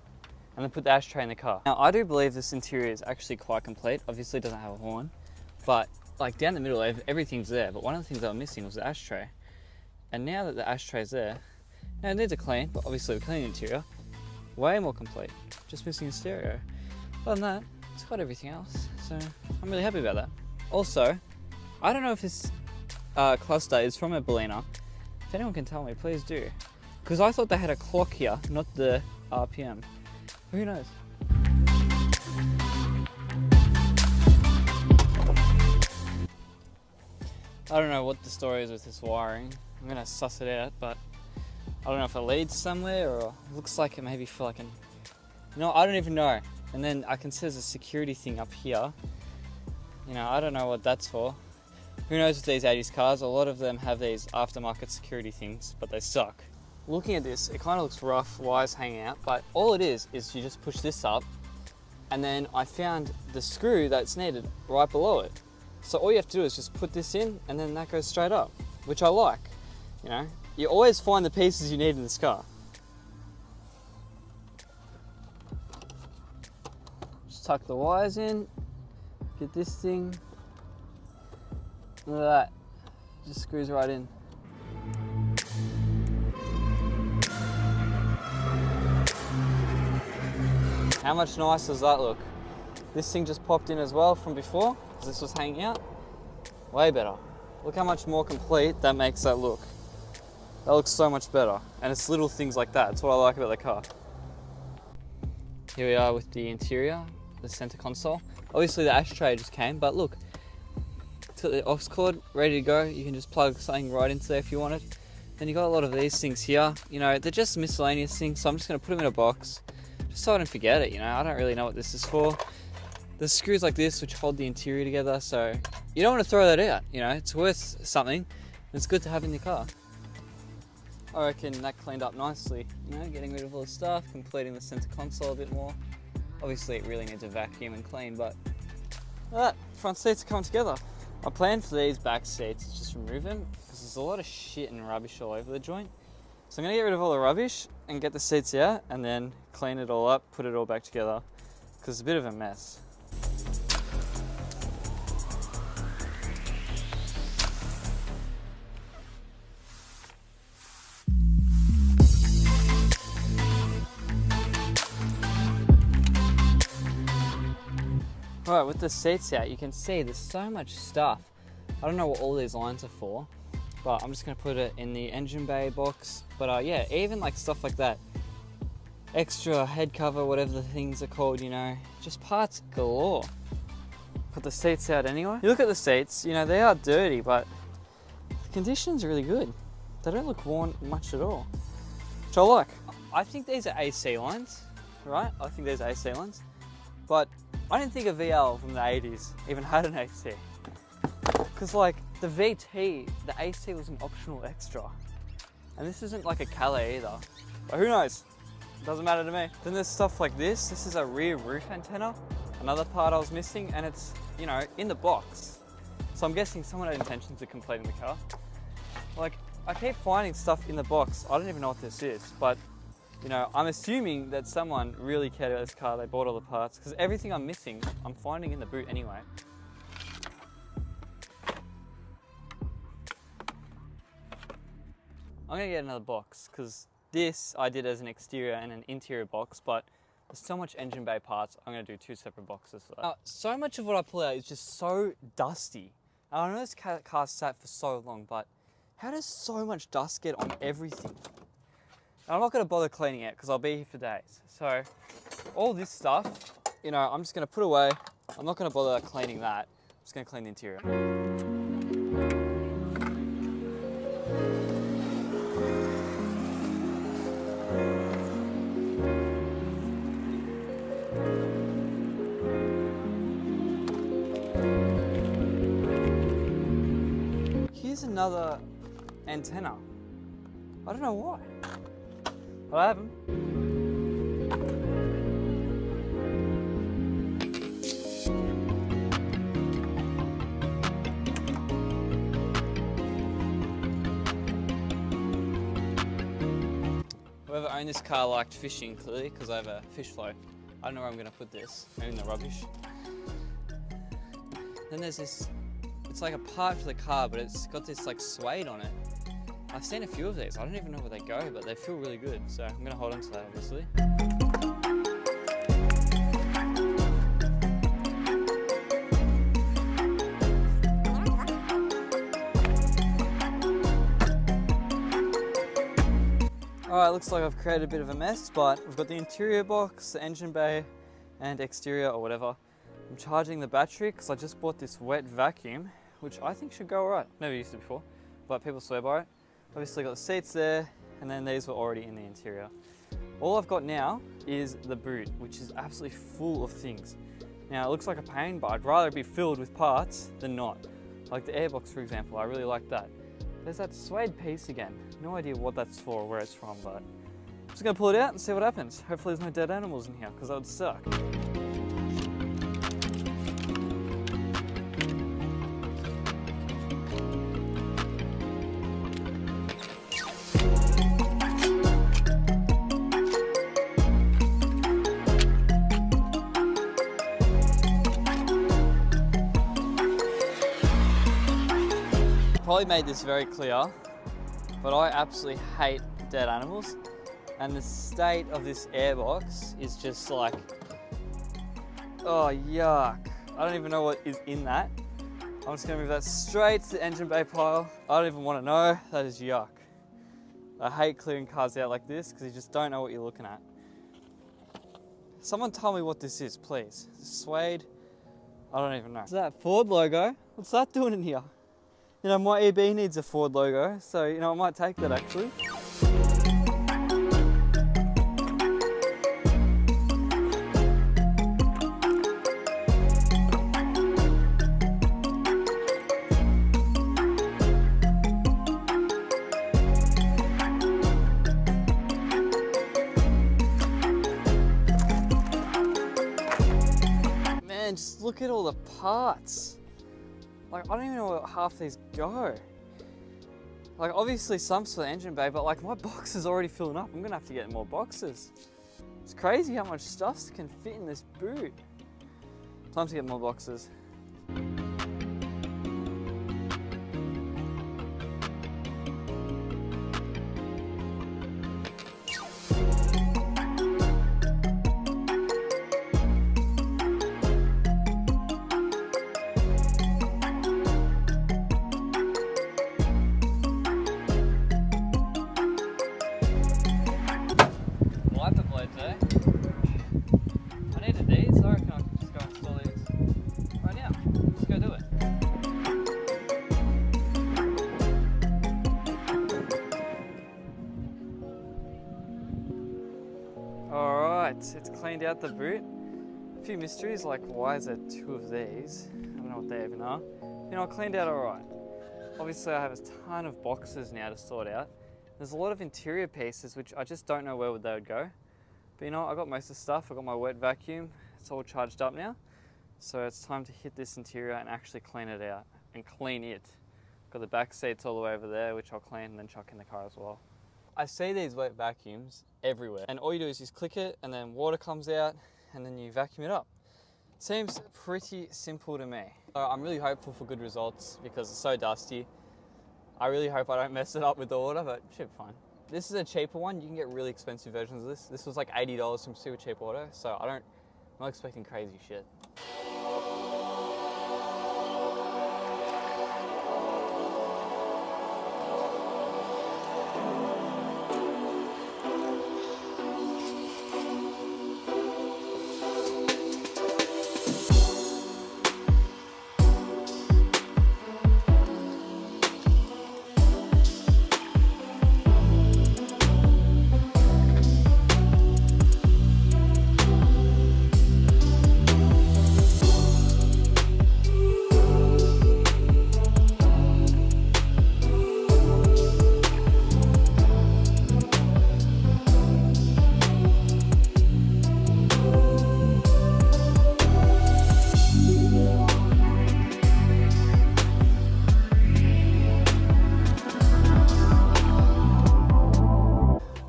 and then put the ashtray in the car. Now, I do believe this interior is actually quite complete. Obviously it doesn't have a horn, but like down the middle, everything's there. But one of the things that was missing was the ashtray. And now that the ashtray's there, now it needs a clean, but obviously we clean the interior. Way more complete. Just missing a stereo. Other than that, it's got everything else. So I'm really happy about that. Also, I don't know if this cluster is from a Berliner. If anyone can tell me, please do. Because I thought they had a clock here, not the RPM. Who knows? I don't know what the story is with this wiring. I'm gonna suss it out, but I don't know if it leads somewhere or it looks like it maybe for like an... No, I don't even know. And then I can see there's a security thing up here. You know, I don't know what that's for. Who knows with these 80s cars, a lot of them have these aftermarket security things, but they suck. Looking at this, it kind of looks rough, wires hanging out, but all it is you just push this up, and then I found the screw that's needed right below it. So all you have to do is just put this in, and then that goes straight up, which I like. You know, you always find the pieces you need in this car. Just tuck the wires in, get this thing. Look at that, just screws right in. How much nicer does that look? This thing just popped in as well from before, because this was hanging out. Way better. Look how much more complete that makes that look. That looks so much better. And it's little things like that. That's what I like about the car. Here we are with the interior, the center console. Obviously the ashtray just came, but look, it's got the aux cord ready to go. You can just plug something right into there if you wanted. Then you got a lot of these things here. You know, they're just miscellaneous things, so I'm just gonna put them in a box, just so I don't forget it, you know. I don't really know what this is for. There's screws like this which hold the interior together, so you don't want to throw that out, you know. It's worth something. It's good to have in your car. I reckon that cleaned up nicely, you know, getting rid of all the stuff, completing the center console a bit more. Obviously it really needs a vacuum and clean, but that front seats are coming together. My plan for these back seats is just remove them, because there's a lot of shit and rubbish all over the joint. So I'm gonna get rid of all the rubbish and get the seats out, and then clean it all up, put it all back together, because it's a bit of a mess. Alright, with the seats out, you can see there's so much stuff. I don't know what all these lines are for, but I'm just going to put it in the engine bay box. But yeah, even like stuff like that, extra head cover, whatever the things are called, you know, just parts galore. Put the seats out anyway. You look at the seats, you know, they are dirty, but the condition's really good. They don't look worn much at all, which I like. I think these are AC lines, right? I think these are AC lines, but I didn't think a VL from the 80s even had an AC. Because like the VT, the AC was an optional extra. And this isn't like a Calais either. But who knows? Doesn't matter to me. Then there's stuff like this. This is a rear roof antenna. Another part I was missing, and it's, you know, in the box. So I'm guessing someone had intentions of completing the car. Like, I keep finding stuff in the box. I don't even know what this is, but you know, I'm assuming that someone really cared about this car. They bought all the parts, because everything I'm missing, I'm finding in the boot anyway. I'm gonna get another box, because this I did as an exterior and an interior box, but there's so much engine bay parts, I'm gonna do 2 separate boxes for that. So much of what I pull out is just so dusty. And I know this car's sat for so long, but how does so much dust get on everything? And I'm not going to bother cleaning it because I'll be here for days. So all this stuff, you know, I'm just going to put away. I'm not going to bother cleaning that. I'm just going to clean the interior. Here's another antenna. I don't know why. Well, I have them. Whoever owned this car liked fishing, clearly, because I have a fish float. I don't know where I'm going to put this, maybe in the rubbish. Then there's this, it's like a part for the car, but it's got this like suede on it. I've seen a few of these. I don't even know where they go, but they feel really good. So I'm gonna hold on to that, obviously. Alright, looks like I've created a bit of a mess, but we've got the interior box, the engine bay, and exterior or whatever. I'm charging the battery because I just bought this wet vacuum, which I think should go alright. Never used it before, but people swear by it. Obviously got the seats there, and then these were already in the interior. All I've got now is the boot, which is absolutely full of things. Now it looks like a pain, but I'd rather be filled with parts than not. Like the airbox, for example, I really like that. There's that suede piece again. No idea what that's for or where it's from, but I'm just gonna pull it out and see what happens. Hopefully there's no dead animals in here, because that would suck. Probably made this very clear, but I absolutely hate dead animals, and the state of this airbox is just like, oh yuck. I don't even know what is in that. I'm just gonna move that straight to the engine bay pile. I don't even want to know, that is yuck. I hate clearing cars out like this because you just don't know what you're looking at. Someone tell me what this is, please. Suede, I don't even know. Is that Ford logo? What's that doing in here? You know, my EB needs a Ford logo, so, you know, I might take that actually. Man, just look at all the parts. Like, I don't even know where half these go. Like, obviously some's for the engine bay, but like my box is already filling up. I'm gonna have to get more boxes. It's crazy how much stuff can fit in this boot. Time to get more boxes. Wiper blades, eh? I needed these, I reckon I can just go install these right now. Let's go do it. Alright, it's cleaned out the boot. A few mysteries like why is there two of these? I don't know what they even are. You know, I cleaned out alright. Obviously I have a ton of boxes now to sort out. There's a lot of interior pieces which I just don't know where they would go. But you know, I got most of the stuff. I got my wet vacuum. It's all charged up now. So it's time to hit this interior and actually clean it out and clean it. Got the back seats all the way over there, which I'll clean and then chuck in the car as well. I see these wet vacuums everywhere, and all you do is just click it and then water comes out and then you vacuum it up. Seems pretty simple to me. So I'm really hopeful for good results because it's so dusty. I really hope I don't mess it up with the water, but it should be fine. This is a cheaper one. You can get really expensive versions of this. This was like $80 from Super Cheap Auto, so I'm not expecting crazy shit.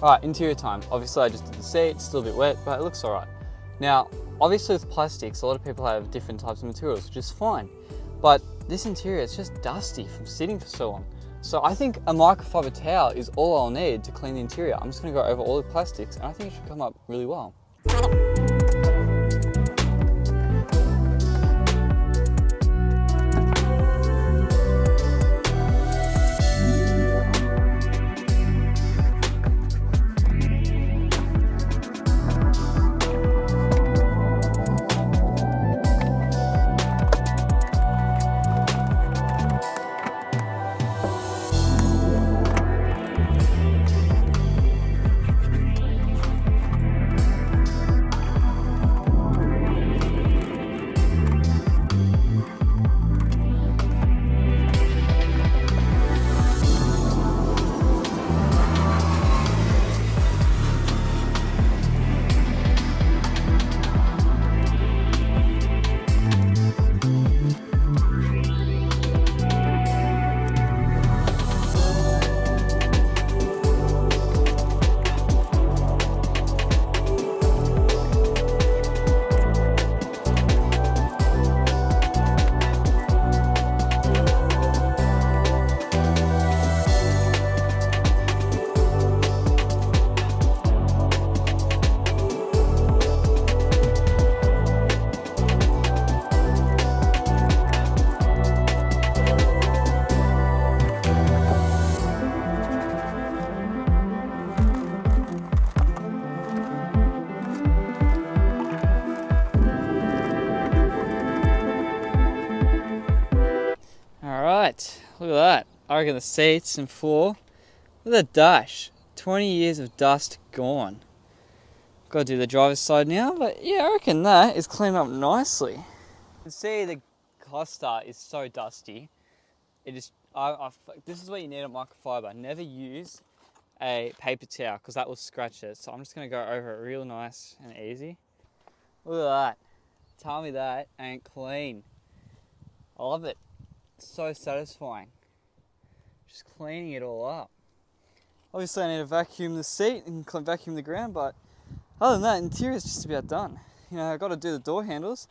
Alright, interior time. Obviously I just did the seat, it's still a bit wet, but it looks alright. Now, obviously with plastics, a lot of people have different types of materials, which is fine. But this interior, it's just dusty from sitting for so long. So I think a microfiber towel is all I'll need to clean the interior. I'm just gonna go over all the plastics and I think it should come up really well. Alright, look at that. I reckon the seats and floor. Look at the dash. 20 years of dust gone. Gotta do the driver's side now, but yeah, I reckon that is cleaned up nicely. You can see the cluster is so dusty. It is, this is what you need a microfiber. Never use a paper towel because that will scratch it. So I'm just gonna go over it real nice and easy. Look at that. Tell me that ain't clean. I love it. It's so satisfying. Just cleaning it all up. Obviously I need to vacuum the seat and vacuum the ground, but other than that, interior is just about done. You know, I've got to do the door handles,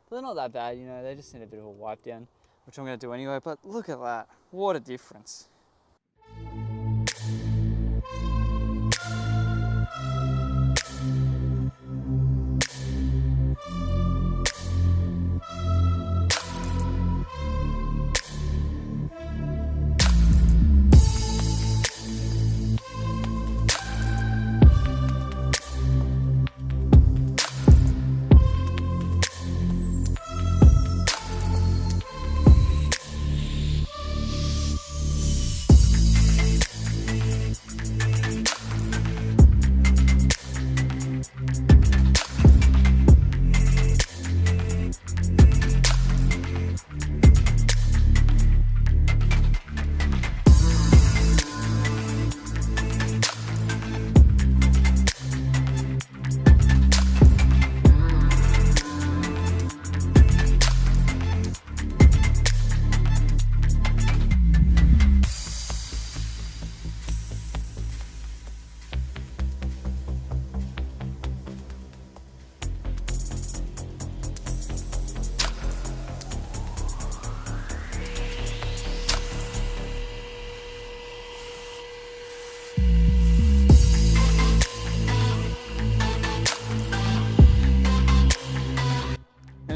but they're not that bad, you know, they just need a bit of a wipe down, which I'm going to do anyway, but look at that. What a difference.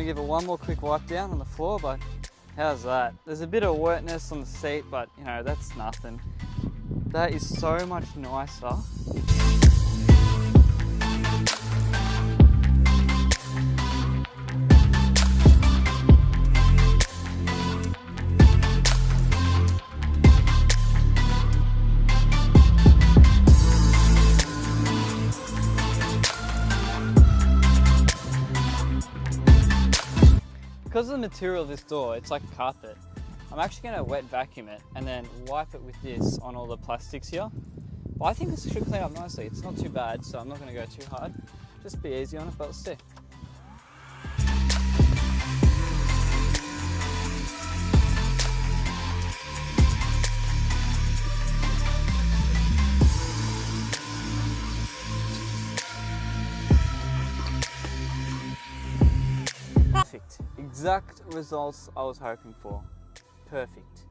Give it one more quick wipe down on the floor, but how's that? There's a bit of wetness on the seat, but you know, that's nothing. That is so much nicer. Because of the material of this door, it's like a carpet. I'm actually going to wet vacuum it and then wipe it with this on all the plastics here. But I think this should clean up nicely. It's not too bad, so I'm not going to go too hard. Just be easy on it, but let's see. Perfect. Exact results I was hoping for. Perfect.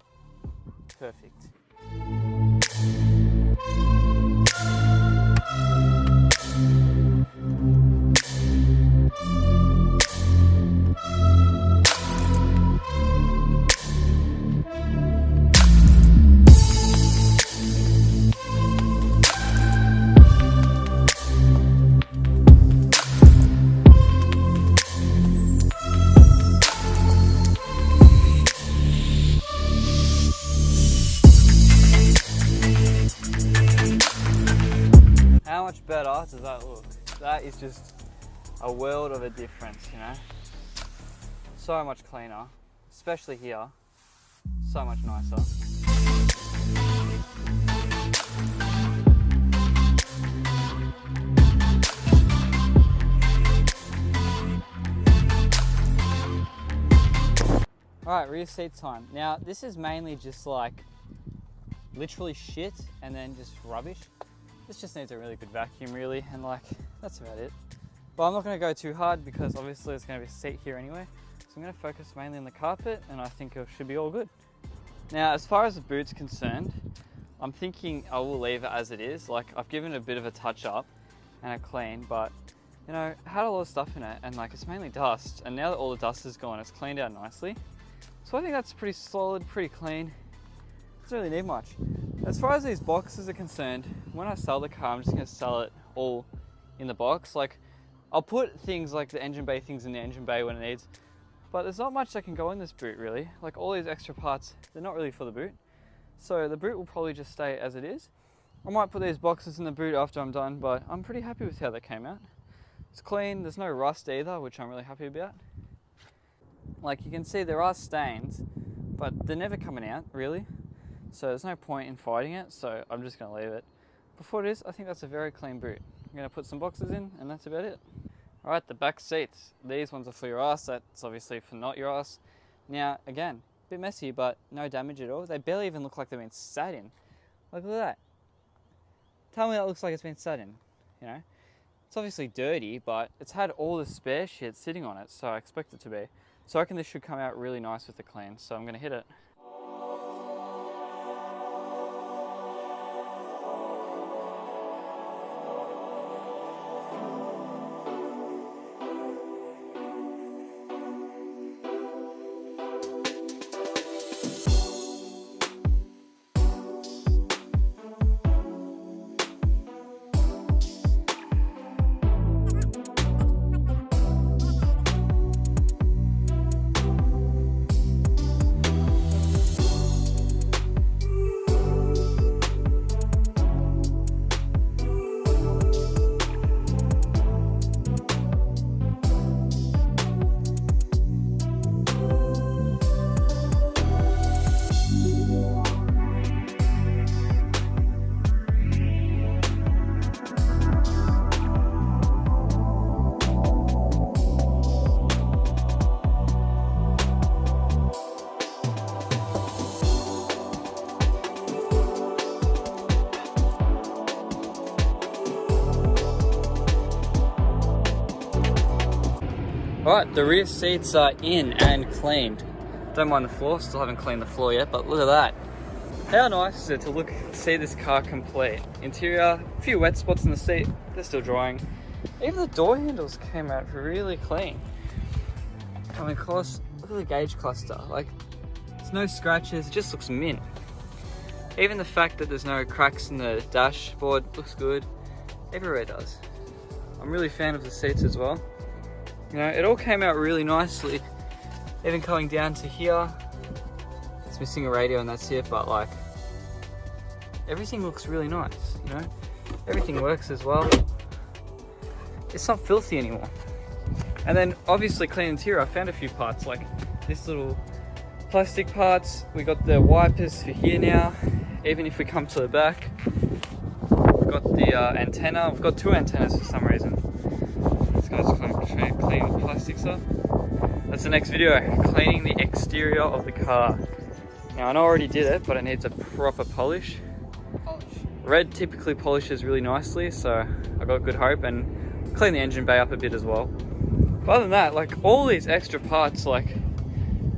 Perfect. How much better does that look? That is just a world of a difference, you know? So much cleaner, especially here, so much nicer. Alright, rear seat time. Now, this is mainly just like literally shit and then just rubbish. This just needs a really good vacuum really, and like, that's about it. But I'm not gonna go too hard because obviously there's gonna be a seat here anyway. So I'm gonna focus mainly on the carpet and I think it should be all good. Now, as far as the boot's concerned, I'm thinking I will leave it as it is. Like, I've given it a bit of a touch up and a clean, but you know, it had a lot of stuff in it and like it's mainly dust. And now that all the dust is gone, it's cleaned out nicely. So I think that's pretty solid, pretty clean. Doesn't really need much. As far as these boxes are concerned, when I sell the car, I'm just gonna sell it all in the box. Like, I'll put things like the engine bay things in the engine bay when it needs, but there's not much that can go in this boot really. Like, all these extra parts, they're not really for the boot. So the boot will probably just stay as it is. I might put these boxes in the boot after I'm done, but I'm pretty happy with how they came out. It's clean, there's no rust either, which I'm really happy about. Like, you can see there are stains, but they're never coming out really. So there's no point in fighting it, so I'm just gonna leave it. Before it is, I think that's a very clean boot. I'm gonna put some boxes in and that's about it. All right, the back seats. These ones are for your ass, that's obviously for not your ass. Now, again, a bit messy, but no damage at all. They barely even look like they've been sat in. Look at that. Tell me that looks like it's been sat in, you know? It's obviously dirty, but it's had all the spare shit sitting on it, so I expect it to be. So I reckon this should come out really nice with the clean, so I'm gonna hit it. Alright, the rear seats are in and cleaned. Don't mind the floor, still haven't cleaned the floor yet, but look at that. How nice is it to see this car complete? Interior, a few wet spots in the seat, they're still drying. Even the door handles came out really clean. Coming close, look at the gauge cluster. Like, there's no scratches, it just looks mint. Even the fact that there's no cracks in the dashboard looks good. Everywhere does. I'm really a fan of the seats as well. You know, it all came out really nicely. Even coming down to here, it's missing a radio and that's it, but like, everything looks really nice, you know? Everything works as well. It's not filthy anymore. And then obviously clean interior, I found a few parts, like this little plastic parts. We got the wipers for here now. Even if we come to the back, we've got the antenna. We've got two antennas for some reason. Let's clean the plastics up. That's the next video, cleaning the exterior of the car. Now I know I already did it, but it needs a proper polish. Red typically polishes really nicely, so I got good hope, and clean the engine bay up a bit as well. But other than that, like all these extra parts, like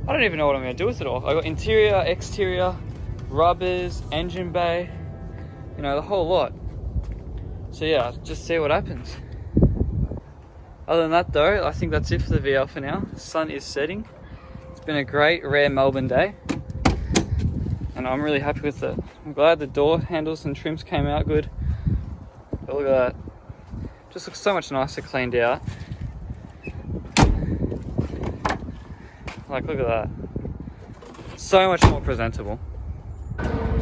I don't even know what I'm gonna do with it all. I got interior, exterior, rubbers, engine bay. you know, the whole lot. So yeah, just see what happens. Other than that though, I think that's it for the VL for now. The sun is setting. It's been a great, rare Melbourne day. And I'm really happy with it. I'm glad the door handles and trims came out good. But look at that. Just looks so much nicer cleaned out. Like, look at that. So much more presentable.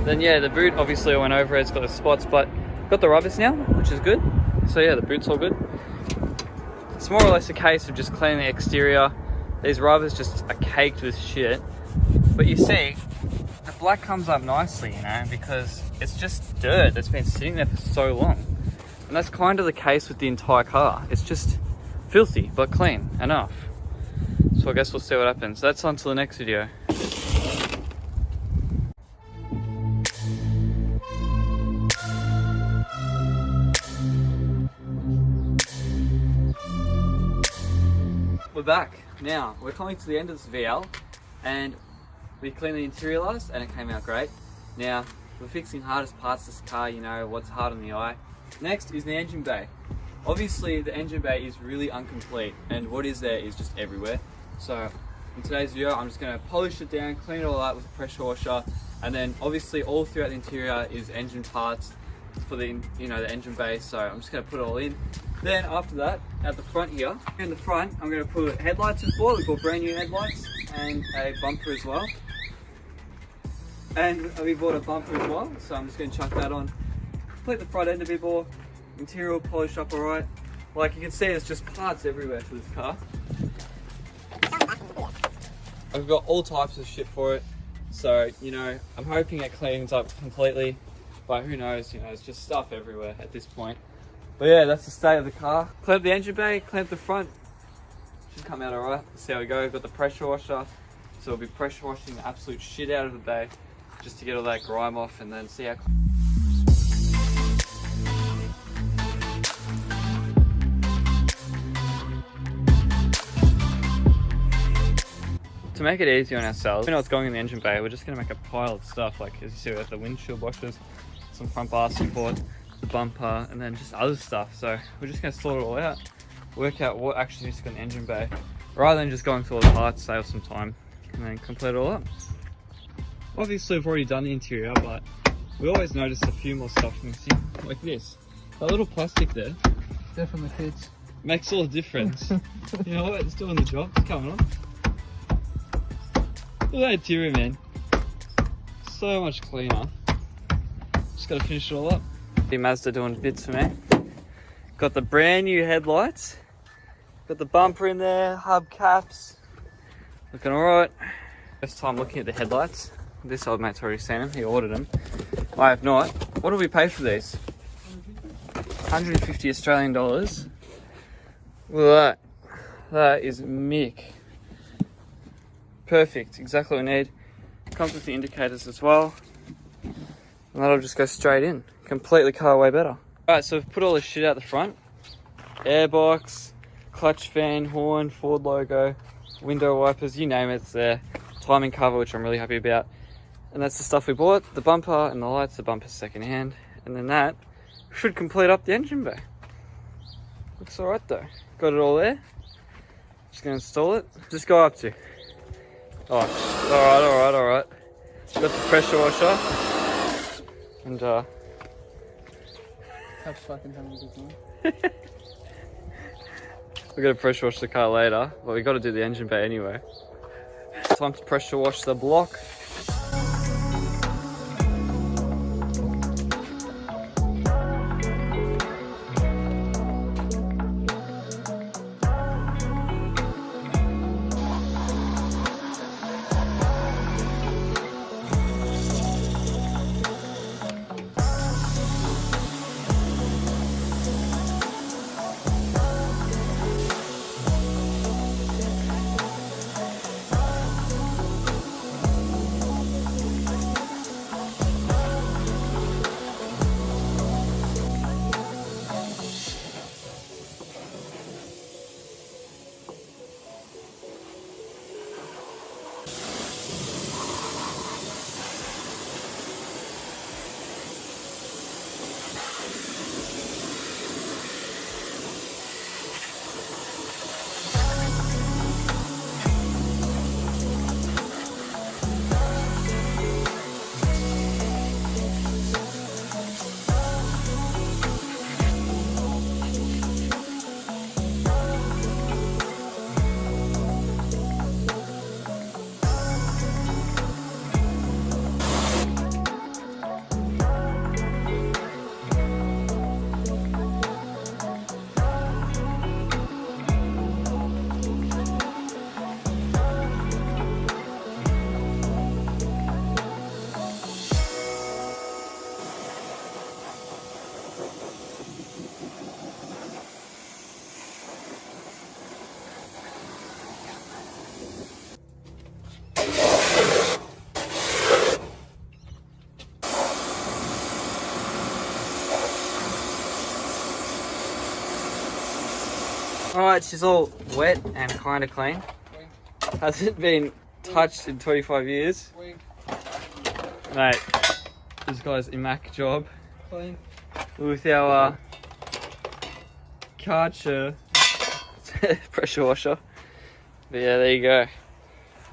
Then yeah, the boot, obviously I went over it, it's got the spots, but got the rubbers now, which is good. So yeah, the boot's all good. It's more or less a case of just cleaning the exterior. These rubbers just are caked with shit. But you see, the black comes up nicely, you know, because it's just dirt that's been sitting there for so long. And that's kind of the case with the entire car. It's just filthy, but clean enough. So I guess we'll see what happens. That's on to the next video. We're back. Now, we're coming to the end of this VL, and we cleaned the interior last, and it came out great. Now, we're fixing hardest parts of this car, you know, what's hard on the eye. Next is the engine bay. Obviously, the engine bay is really incomplete, and what is there is just everywhere. So, in today's video, I'm just going to polish it down, clean it all out with a pressure washer, and then obviously all throughout the interior is engine parts for the, you know, the engine bay. So I'm just going to put it all in. Then after that, at the front here, in the front, I'm going to put headlights in for. We bought brand new headlights and a bumper as well. And we bought a bumper as well, so I'm just going to chuck that on. Complete the front end a bit more. Interior polished up alright. Like you can see, there's just parts everywhere for this car. I've got all types of shit for it, so you know, I'm hoping it cleans up completely, but who knows, you know, it's just stuff everywhere at this point. But yeah, that's the state of the car. Clean up the engine bay, clean up the front. Should come out alright. Let's see how we go. We've got the pressure washer, so we'll be pressure washing the absolute shit out of the bay just to get all that grime off, and then see how. To make it easier on ourselves, we know what's going in the engine bay, we're just going to make a pile of stuff. Like as you see, we have the windshield washers, some front bar support, the bumper, and then just other stuff. So we're just going to sort it all out, work out what actually needs to go in the engine bay, rather than just going through all the parts, save some time, and then complete it all up. Obviously we've already done the interior, but we always notice a few more stuff missing, like this. That little plastic there Definitely fits. makes all the difference. You know what, it's doing the job, it's coming on. Look at that interior, man. So much cleaner. Just gotta finish it all up. The Mazda doing bits for me. Got the brand new headlights. Got the bumper in there, hubcaps. Looking alright. First time looking at the headlights. This old mate's already seen them, he ordered them. I have not. What do we pay for these? 150 Australian dollars. Look at that. That is mick. Perfect, exactly what we need. Comes with the indicators as well. And that'll just go straight in. Complete the car way better. Alright, so we've put all this shit out the front. Airbox, clutch fan, horn, Ford logo, window wipers, you name it, it's there. Timing cover, which I'm really happy about. And that's the stuff we bought. The bumper and the lights, the bumper's second hand. And then that should complete up the engine bay. Looks alright though. Got it all there. Just gonna install it. Just go up to. Oh, alright. Got the pressure washer. And That's fucking having a good time. we're gonna pressure wash the car later, but we gotta do the engine bay anyway. Time to pressure wash the block. Alright, she's all wet and kind of clean. Hasn't been touched in 25 years. Mate, this guy's immac job. Clean. With our Karcher pressure washer. But yeah, there you go.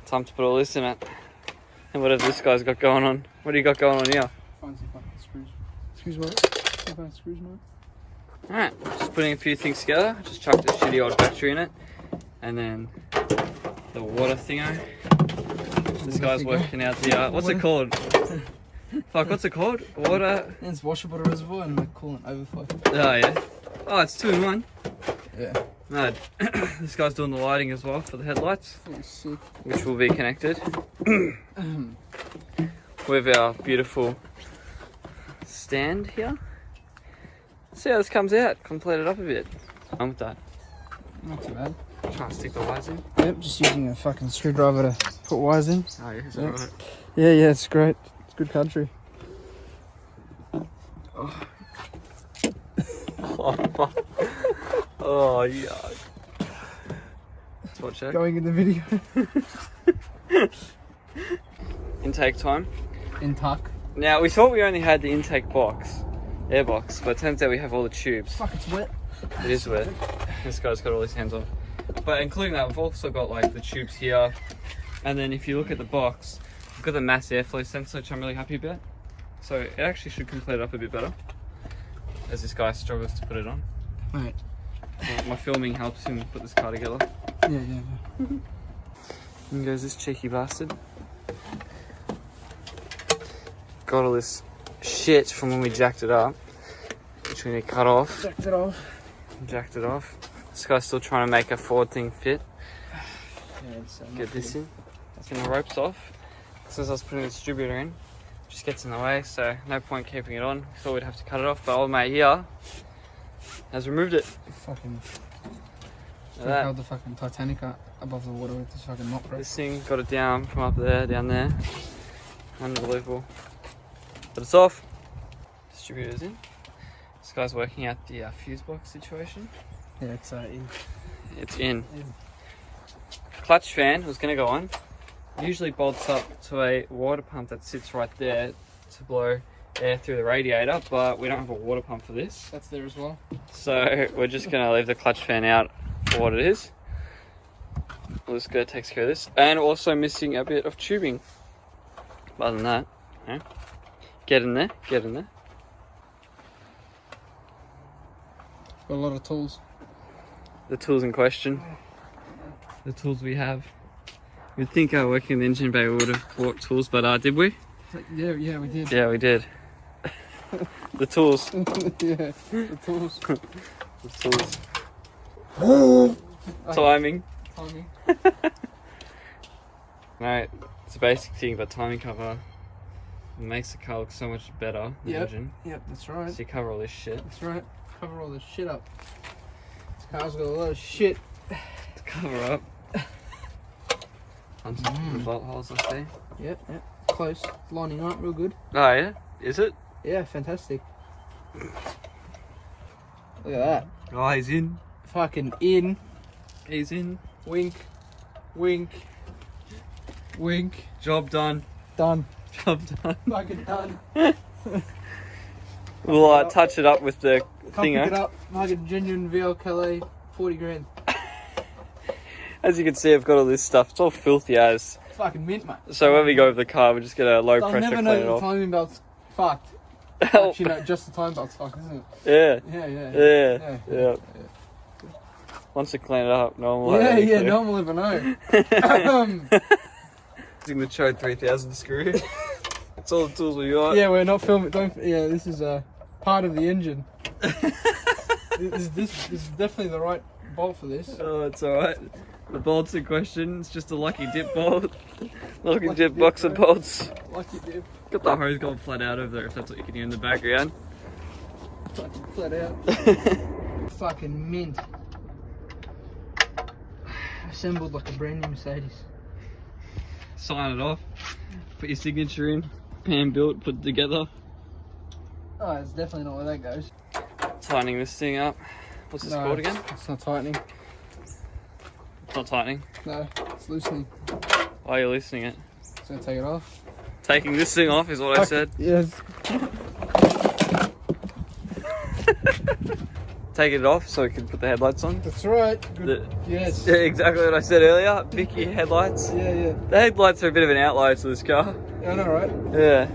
Time to put all this in it. And whatever this guy's got going on. What do you got going on here? Fancy fucking screws. Screws what? Fucking screws, mate. Alright, just putting a few things together. Just chucked a shitty old battery in it. And then the water thingo. This guy's working out the, what's it called? Fuck, what's it called? Water? It's washable reservoir and like coolant overflow. Oh yeah. Oh, it's 2 in 1. Yeah. Mad. This guy's doing the lighting as well for the headlights. That was sick. Which will be connected. With our beautiful stand here. See how this comes out. Complete it up a bit. I'm with that. Not too bad. Trying to stick the wires in. Yep, just using a fucking screwdriver to put wires in. Oh yeah, is that Yep. right? Yeah, it's great. It's good country. Oh fuck. Oh yeah. Let's watch that. Going in the video. Intake time. In tuck. Now we thought we only had the intake box, air box, but it turns out we have all the tubes. Fuck, it's wet. It is wet. This guy's got all his hands on. But including that, we've also got like the tubes here. And then if you look at the box, we've got the mass airflow sensor, which I'm really happy about. So it actually should complete it up a bit better, as this guy struggles to put it on. Right. My filming helps him put this car together. Yeah. And goes this cheeky bastard. Got all this shit from when we jacked it up, which we need to cut off. Jacked it off. Jacked it off. This guy's still trying to make a forward thing fit. Yeah, it's, Get this in. Taking the ropes off. Since I was putting the distributor in, just gets in the way, so no point keeping it on. Thought we'd have to cut it off, but old mate here has removed it. Fucking. Look at that. Held the fucking Titanic up above the water with this fucking mop rope. This thing got it down from up there, down there. Unbelievable. But it's off. Distributor's in. This guy's working out the fuse box situation. Yeah, it's in. It's in. Clutch fan was going to go on. Usually bolts up to a water pump that sits right there to blow air through the radiator, but we don't have a water pump for this. That's there as well. So we're just going to leave the clutch fan out for what it is. This guy takes care of this. And also missing a bit of tubing. But other than that, yeah. Get in there, get in there. Got a lot of tools. The tools in question. The tools we have. You'd think working in the engine bay we would have bought tools, but did we? Yeah, we did. Yeah, we did. The tools. Yeah, the tools. The tools. Timing. Timing. Mate, it's a basic thing, but timing cover makes the car look so much better, the engine. Yep, that's right. So you cover all this shit. That's right. Cover all this shit up. This car's got a lot of shit to cover up. On the bolt holes, I see. Yep. Close. Lining up real good. Oh yeah? Is it? Yeah, fantastic. Look at that. Oh, he's in. Fucking in. He's in. Wink. Wink. Wink. Job done. Done. Job done. Fucking done. We'll touch it up with the Come thinger. pick it up. Fucking genuine VL Commodore. 40 grand. As you can see, I've got all this stuff. It's all filthy as. It's fucking mint, mate. So when we go over the car, we just get a low They'll pressure never clean know it the off. timing belt's fucked. Oh. Actually, no, just the time belt's fucked, isn't it? Yeah. Yeah. Once we clean it up, no one will have any clue. No one will ever know. Using the Chode 3000 screw. That's all the tools we got. Yeah, we're not filming. This is part of the engine. This is definitely the right bolt for this. Oh, it's alright. The bolt's in question. It's just a lucky dip bolt. Lucky dip box of bolts. Lucky dip. Got the hose gone flat out over there, if that's what you can hear in the background. Fucking flat out. Fucking mint. Assembled like a brand new Mercedes. Sign it off. Put your signature in. Pan built, put it together. Oh, it's definitely not where that goes. Tightening this thing up. What's this called again? It's not tightening. not tightening. No, it's loosening. Why are you loosening it? So take it off. Taking this thing off is what I said. Yes. Taking it off so we can put the headlights on. That's right. Good. Yes. Yes. Yeah, exactly what I said earlier. Vicky headlights. Yeah. The headlights are a bit of an outlier to this car. I know, right? Yeah.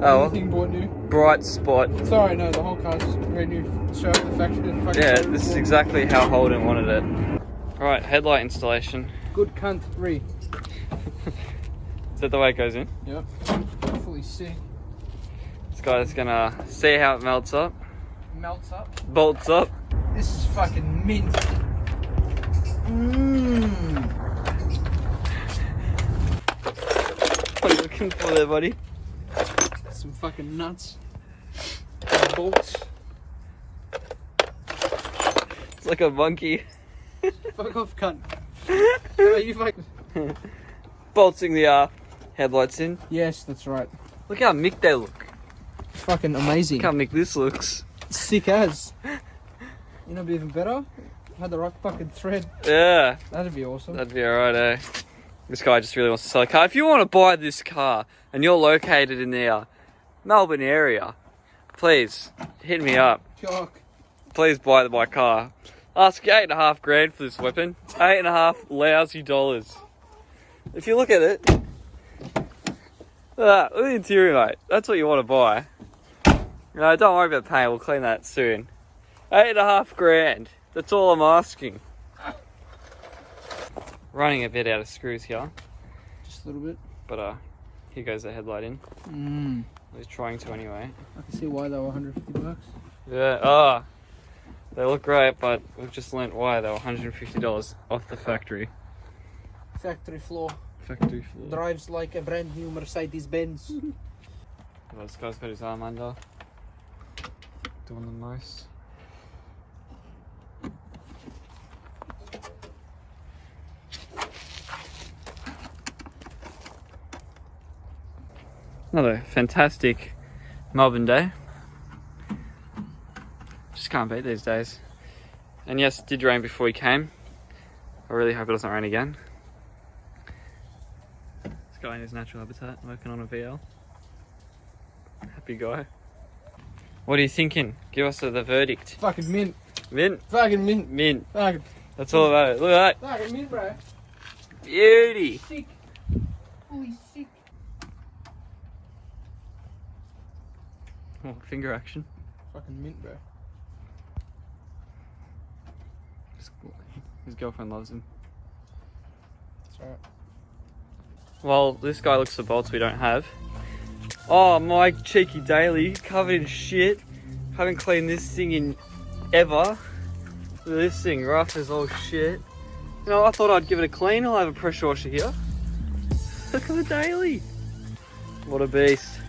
Oh, Everything bought new. bright spot. Sorry, no, the whole car's brand new. Show up the factory and fucking. Yeah, this is exactly how Holden wanted it. Alright, headlight installation. Good cunt, re. Is that the way it goes in? Yep. Fully sick. This guy's gonna see how it melts up. Melts up. Bolts up. This is fucking mint. What are you looking for there, buddy? Some fucking nuts. Bolts. It's like a monkey. Fuck off, cunt. Oh, you fucking. Bolting the headlights in. Yes, that's right. Look how mick they look. Fucking amazing. Look how mick this looks. Sick as. You know, be even better. Had the right fucking thread. Yeah. That'd be awesome. That'd be alright, eh? This guy just really wants to sell a car. If you want to buy this car and you're located in the Melbourne area, please hit me up. Shock. Please buy my car. Ask $8.5 grand for this weapon. $8.5 lousy dollars. If you look at it, look at the interior, mate. That's what you want to buy. No, don't worry about paying. We'll clean that soon. $8.5 grand. That's all I'm asking. Running a bit out of screws here, Just a little bit. but here goes the headlight in. He's trying to anyway. I can see why they were $150. Yeah. They look great, but we've just learnt why they were $150 off the factory. Factory floor. Factory floor. Drives like a brand new Mercedes Benz. Well, this guy's got his arm under. Doing the most. Another fantastic Melbourne day. Just can't beat these days. And yes, it did rain before we came. I really hope it doesn't rain again. This guy in his natural habitat, working on a VL. Happy guy. What are you thinking? Give us the verdict. Fucking mint. Mint. Fucking mint. Mint. Fucking, That's all about it. Look at that. fucking mint, bro. Beauty. Sick. Fully sick. Oh, finger action. Fucking mint, bro. His girlfriend loves him. That's right. Well, this guy looks for bolts we don't have. Oh, my cheeky daily, covered in shit. Haven't cleaned this thing in ever. Look at this thing, rough as all shit. You know, I thought I'd give it a clean. I'll have a pressure washer here. Look at the daily. What a beast.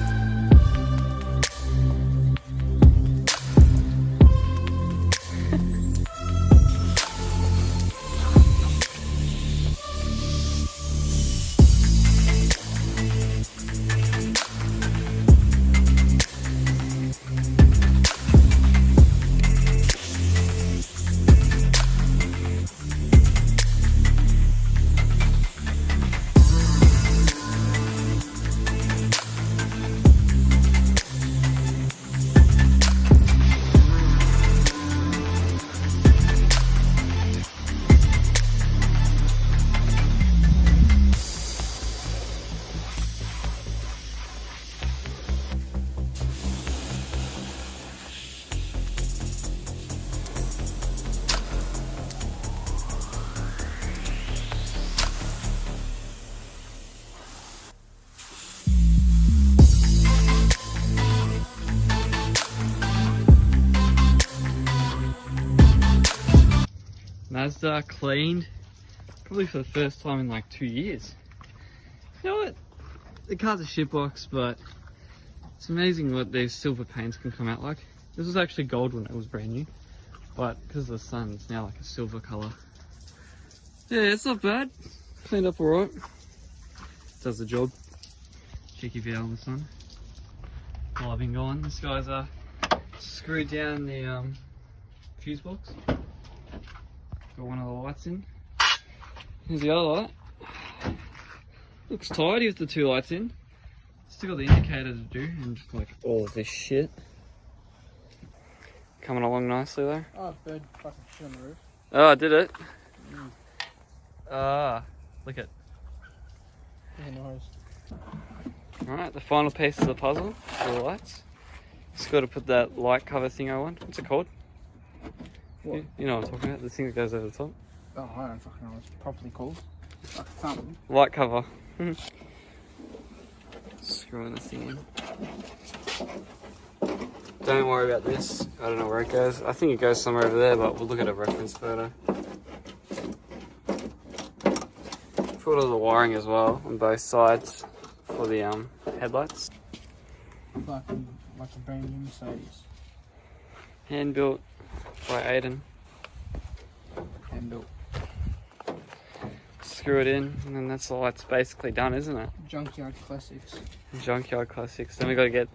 Mazda cleaned, probably for the first time in like 2 years. You know what? The car's a shitbox, but it's amazing what these silver paints can come out like. This was actually gold when it was brand new, but because of the sun, it's now like a silver colour. Yeah, it's not bad. Cleaned up alright. Does the job. Cheeky VL in the sun. While I've been gone, this guy's screwed down the fuse box. Got one of the lights in. Here's the other light. Looks tidy with the two lights in. Still got the indicator to do and like all of this shit. Coming along nicely though. Oh, bird fucking shit on the roof. Oh, did it? Ah, look at. Yeah, nice. Alright, the final piece of the puzzle, the lights. Just got to put that light cover thing on. What's it called? What? You know what I'm talking about, the thing that goes over the top. Oh, I don't fucking know what it's properly called. Like something. Light cover. Screwing the thing in. Don't worry about this. I don't know where it goes. I think it goes somewhere over there, but we'll look at a reference photo. Put all the wiring as well on both sides for the headlights. Like a brand new Mercedes. Hand built by Aiden. Hand built. Screw it in, and then that's the light's basically done, isn't it? Junkyard classics. Junkyard classics. Then we got to get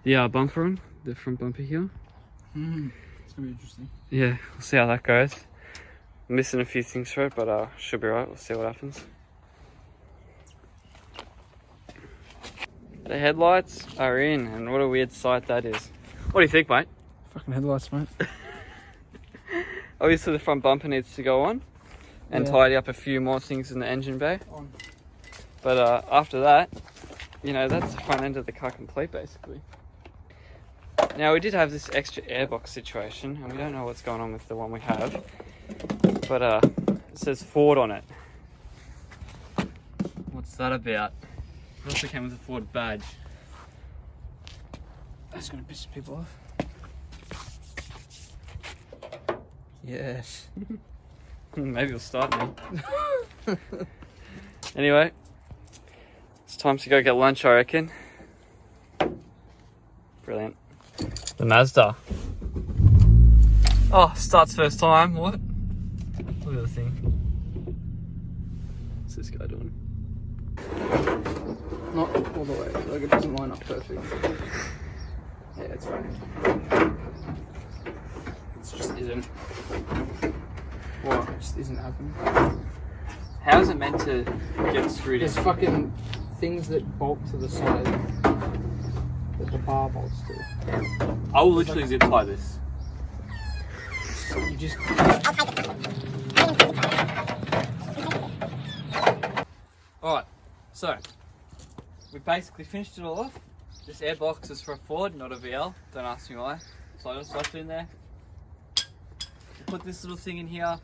the bumper on, the front bumper here. It's gonna be interesting. Yeah, we'll see how that goes. I'm missing a few things for it, but should be right. We'll see what happens. The headlights are in, and what a weird sight that is. What do you think, mate? Fucking headlights, mate. Obviously the front bumper needs to go on and tidy up a few more things in the engine bay. But after that, you know, that's the front end of the car complete basically. Now we did have this extra airbox situation and we don't know what's going on with the one we have. But it says Ford on it. What's that about? It also came with a Ford badge. That's gonna piss people off. Yes. Maybe it'll start me. Anyway, it's time to go get lunch, I reckon. Brilliant. The Mazda. Oh, starts first time. What? Look at the thing. What's this guy doing? Not all the way. Like it doesn't line up perfect. Yeah, it's fine. It just isn't. What? It just isn't happening. How is it meant to get screwed in? There's fucking things that bolt to the side that the bar bolts to. I will literally zip tie this. You just. Alright, so we basically finished it all off. This airbox is for a Ford, not a VL. Don't ask me why. So I just left it in there. We put this little thing in here.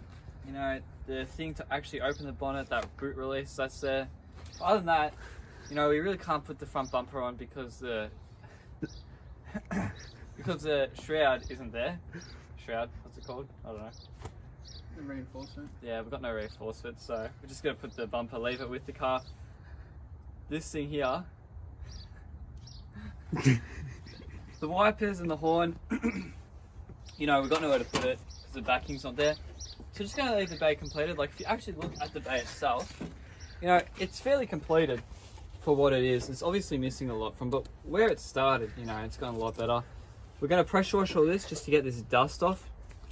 You know, the thing to actually open the bonnet, that boot release, that's there. But other than that, you know, we really can't put the front bumper on because the because the shroud isn't there. Shroud, what's it called? I don't know. The reinforcement. Yeah, we've got no reinforcement, so we're just gonna put the bumper, leave it with the car. This thing here, the wipers and the horn, you know, we've got nowhere to put it because the backing's not there. So just gonna leave the bay completed. Like if you actually look at the bay itself, you know, it's fairly completed for what it is. It's obviously missing a lot from, but where it started, you know, it's gone a lot better. We're gonna pressure wash all this just to get this dust off.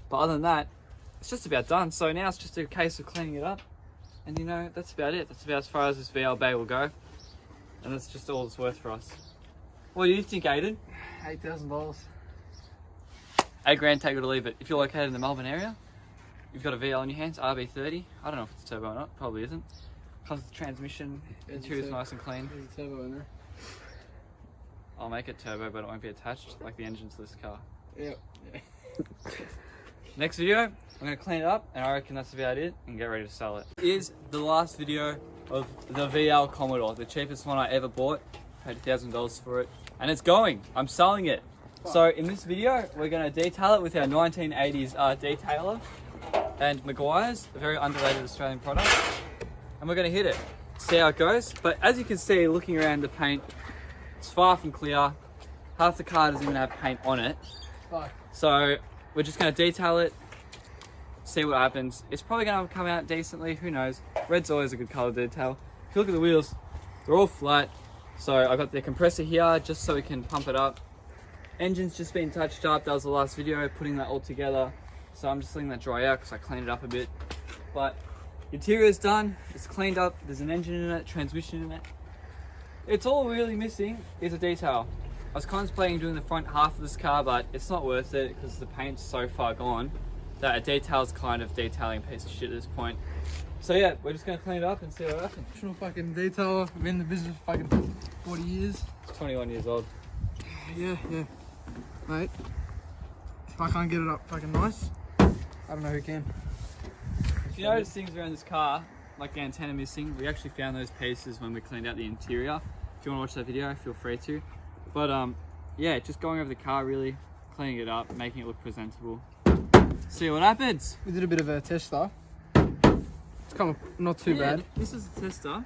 But other than that, it's just about done. So now it's just a case of cleaning it up. And you know, that's about it. That's about as far as this VL bay will go. And that's just all it's worth for us. What do you think, Aiden? $8,000. $8 grand, take it or leave it. If you're located in the Melbourne area, you've got a VL on your hands, RB30. I don't know if it's turbo or not, probably isn't. Comes with the transmission, interior's nice and clean. There's a turbo in there. I'll make it turbo, but it won't be attached like the engine to this car. Yep. Yeah. Next video, I'm going to clean it up, and I reckon that's about it, and get ready to sell it. Here's the last video of the VL Commodore, the cheapest one I ever bought. Paid $1,000 for it, and it's going. I'm selling it. So in this video, we're going to detail it with our 1980s detailer and Maguire's, a very underrated Australian product, and we're going to hit it, see how it goes. But as you can see, looking around the paint, it's far from clear. Half the car doesn't even have paint on it. Fuck. So we're just going to detail it, see what happens. It's probably going to come out decently, who knows. Red's always a good colour detail. If you look at the wheels, they're all flat. So I got the compressor here just so we can pump it up. Engine's just been touched up. That was the last video, putting that all together. So I'm just letting that dry out because I cleaned it up a bit. But Interior is done, it's cleaned up, there's an engine in it, transmission in it. It's all really missing is a detail. I was contemplating doing the front half of this car, but it's not worth it because the paint's so far gone that a detail's kind of detailing a piece of shit at this point. So yeah, we're just gonna clean it up and see what happens. Professional fucking detailer. I've been in the business for fucking 40 years. 21 years old. Yeah. Mate, if I can't get it up fucking nice, I don't know who can. If you notice things around this car, like the antenna missing, we actually found those pieces when we cleaned out the interior. If you want to watch that video, feel free to. But yeah, just going over the car, really cleaning it up, making it look presentable. See what happens. We did a bit of a tester. It's come up not too bad. This is a tester.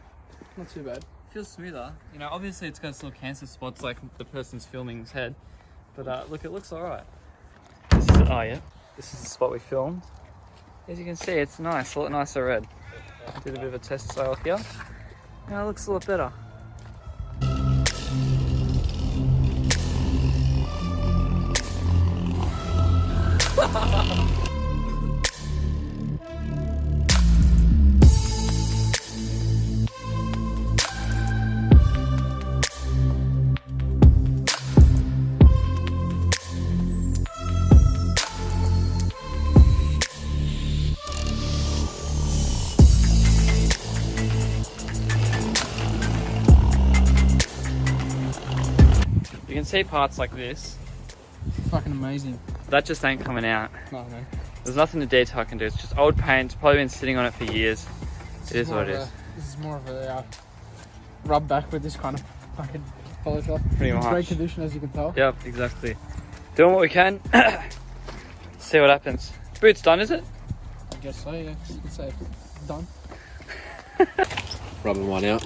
Not too bad. Feels smoother. You know, obviously it's got some little cancer spots like the person's filming's head. But look, it looks alright. This is the spot we filmed. As you can see, it's nice, a lot nicer red. Did a bit of a test sale here. Now it looks a lot better. You can see parts like this. Fucking amazing. That just ain't coming out. No, man. There's nothing the detail can do. It's just old paint. It's probably been sitting on it for years. It is what it is. This is more of a rub back with this kind of fucking polish off. Pretty It's much. great condition, as you can tell. Yep, exactly. Doing what we can. See what happens. Boot's done, is it? I guess so, yeah. You could say it's done. Rubbing one out.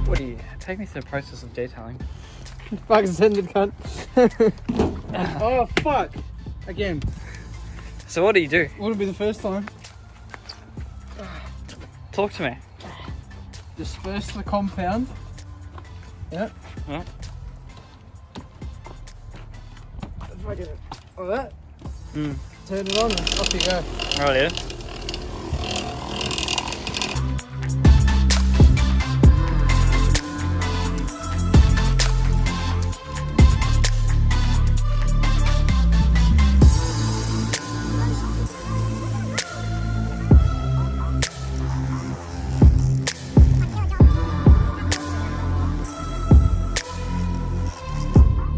What do you take me through the process of detailing? Fucking send it, cunt. Oh, fuck. Again. So what do you do? Wouldn't be the first time. Talk to me. Disperse the compound. Yep. Right. Fucking like that. Mm. Turn it on and off you go. Right, yeah.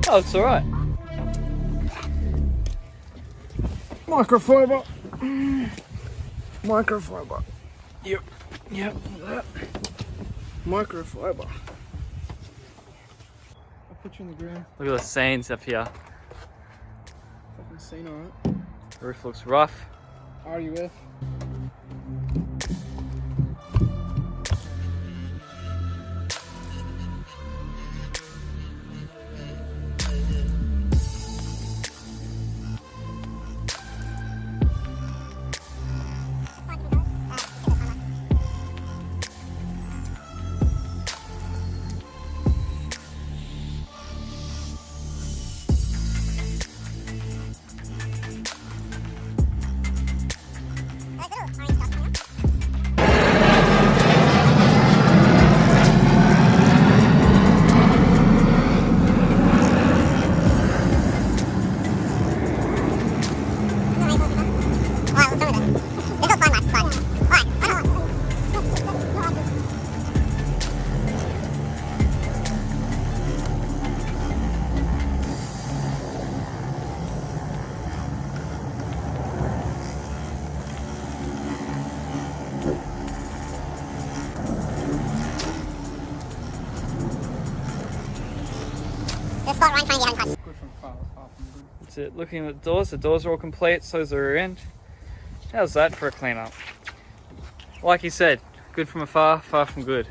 Oh, it's alright. Microfiber. Microfiber. Yep. Look at that. Microfiber. I'll put you in the ground. Look at the stains up here. Fucking seen alright. The roof looks rough. RUF. The spot right behind the untouched. Good from far. That's it. Looking at the doors are all complete, so is the rear end. How's that for a cleanup? Like he said, good from afar, far from good.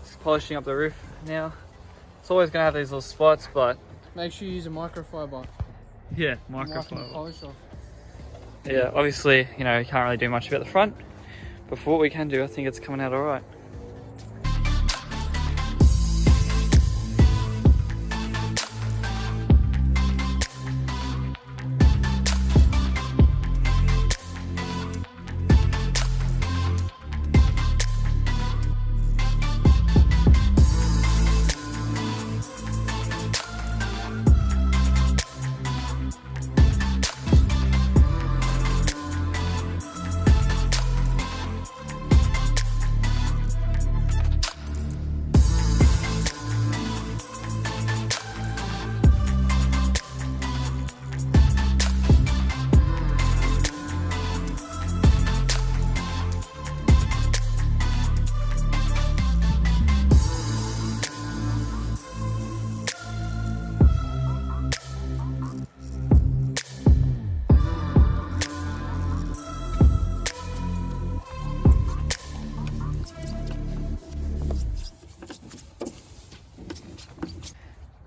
Just polishing up the roof now. It's always gonna have these little spots, but Make sure you use a microfiber. yeah, Wiping the microfiber. polish off. Yeah, obviously, you know, you can't really do much about the front, but for what we can do, I think it's coming out all right.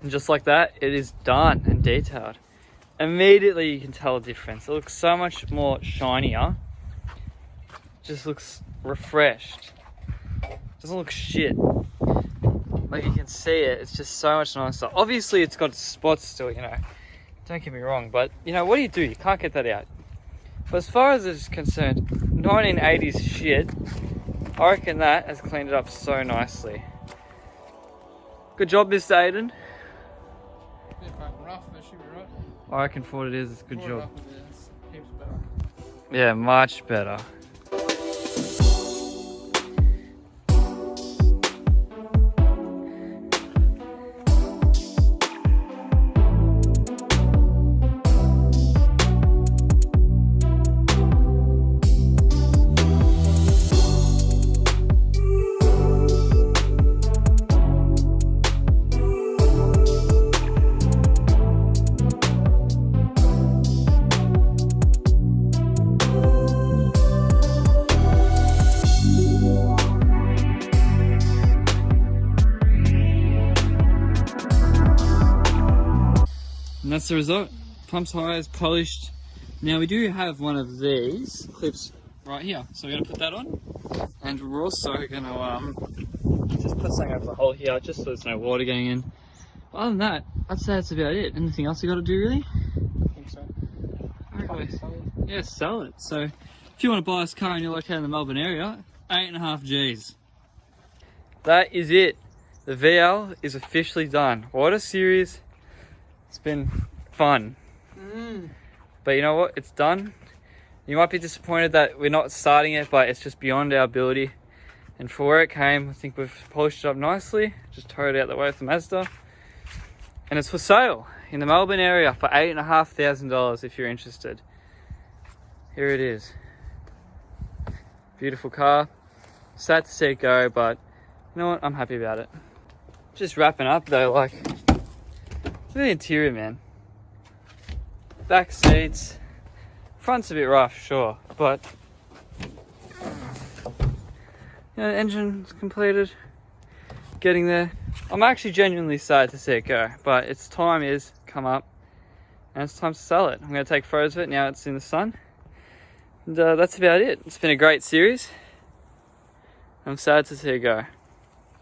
And just like that, it is done and detailed. Immediately you can tell a difference. It looks so much more shinier. Just looks refreshed. Doesn't look shit. Like you can see it, it's just so much nicer. Obviously it's got spots still, you know. Don't get me wrong, but you know, what do? You can't get that out. But as far as it's concerned, 1980s shit, I reckon that has cleaned it up so nicely. Good job, Mr. Aiden. Bit fucking rough, that should be right. I reckon for what it is, it's a good Brought it job. up a bit, it's heaps better. Yeah, much better. And that's the result. Pumps tires polished. Now we do have one of these clips right here, so we're gonna put that on, and we're also gonna just put something over the hole here, just so there's no water getting in. But other than that, I'd say that's about it. Anything else you got to do, really? I think so. Yeah, sell it. So if you want to buy this car and you're located in the Melbourne area, 8.5 G's. That is it. The VL is officially done. What a series. It's been fun. But you know what? It's done. You might be disappointed that we're not starting it, but it's just beyond our ability. And for where it came, I think we've polished it up nicely. Just towed it out the way with the Mazda. And it's for sale in the Melbourne area for $8,500 if you're interested. Here it is. Beautiful car. Sad to see it go, but you know what? I'm happy about it. Just wrapping up though, like, look at the interior, man. Back seats. Front's a bit rough, sure, but you know, the engine's completed. Getting there. I'm actually genuinely sad to see it go, but its time is come up and it's time to sell it. I'm going to take photos of it now it's in the sun. And that's about it. It's been a great series. I'm sad to see it go.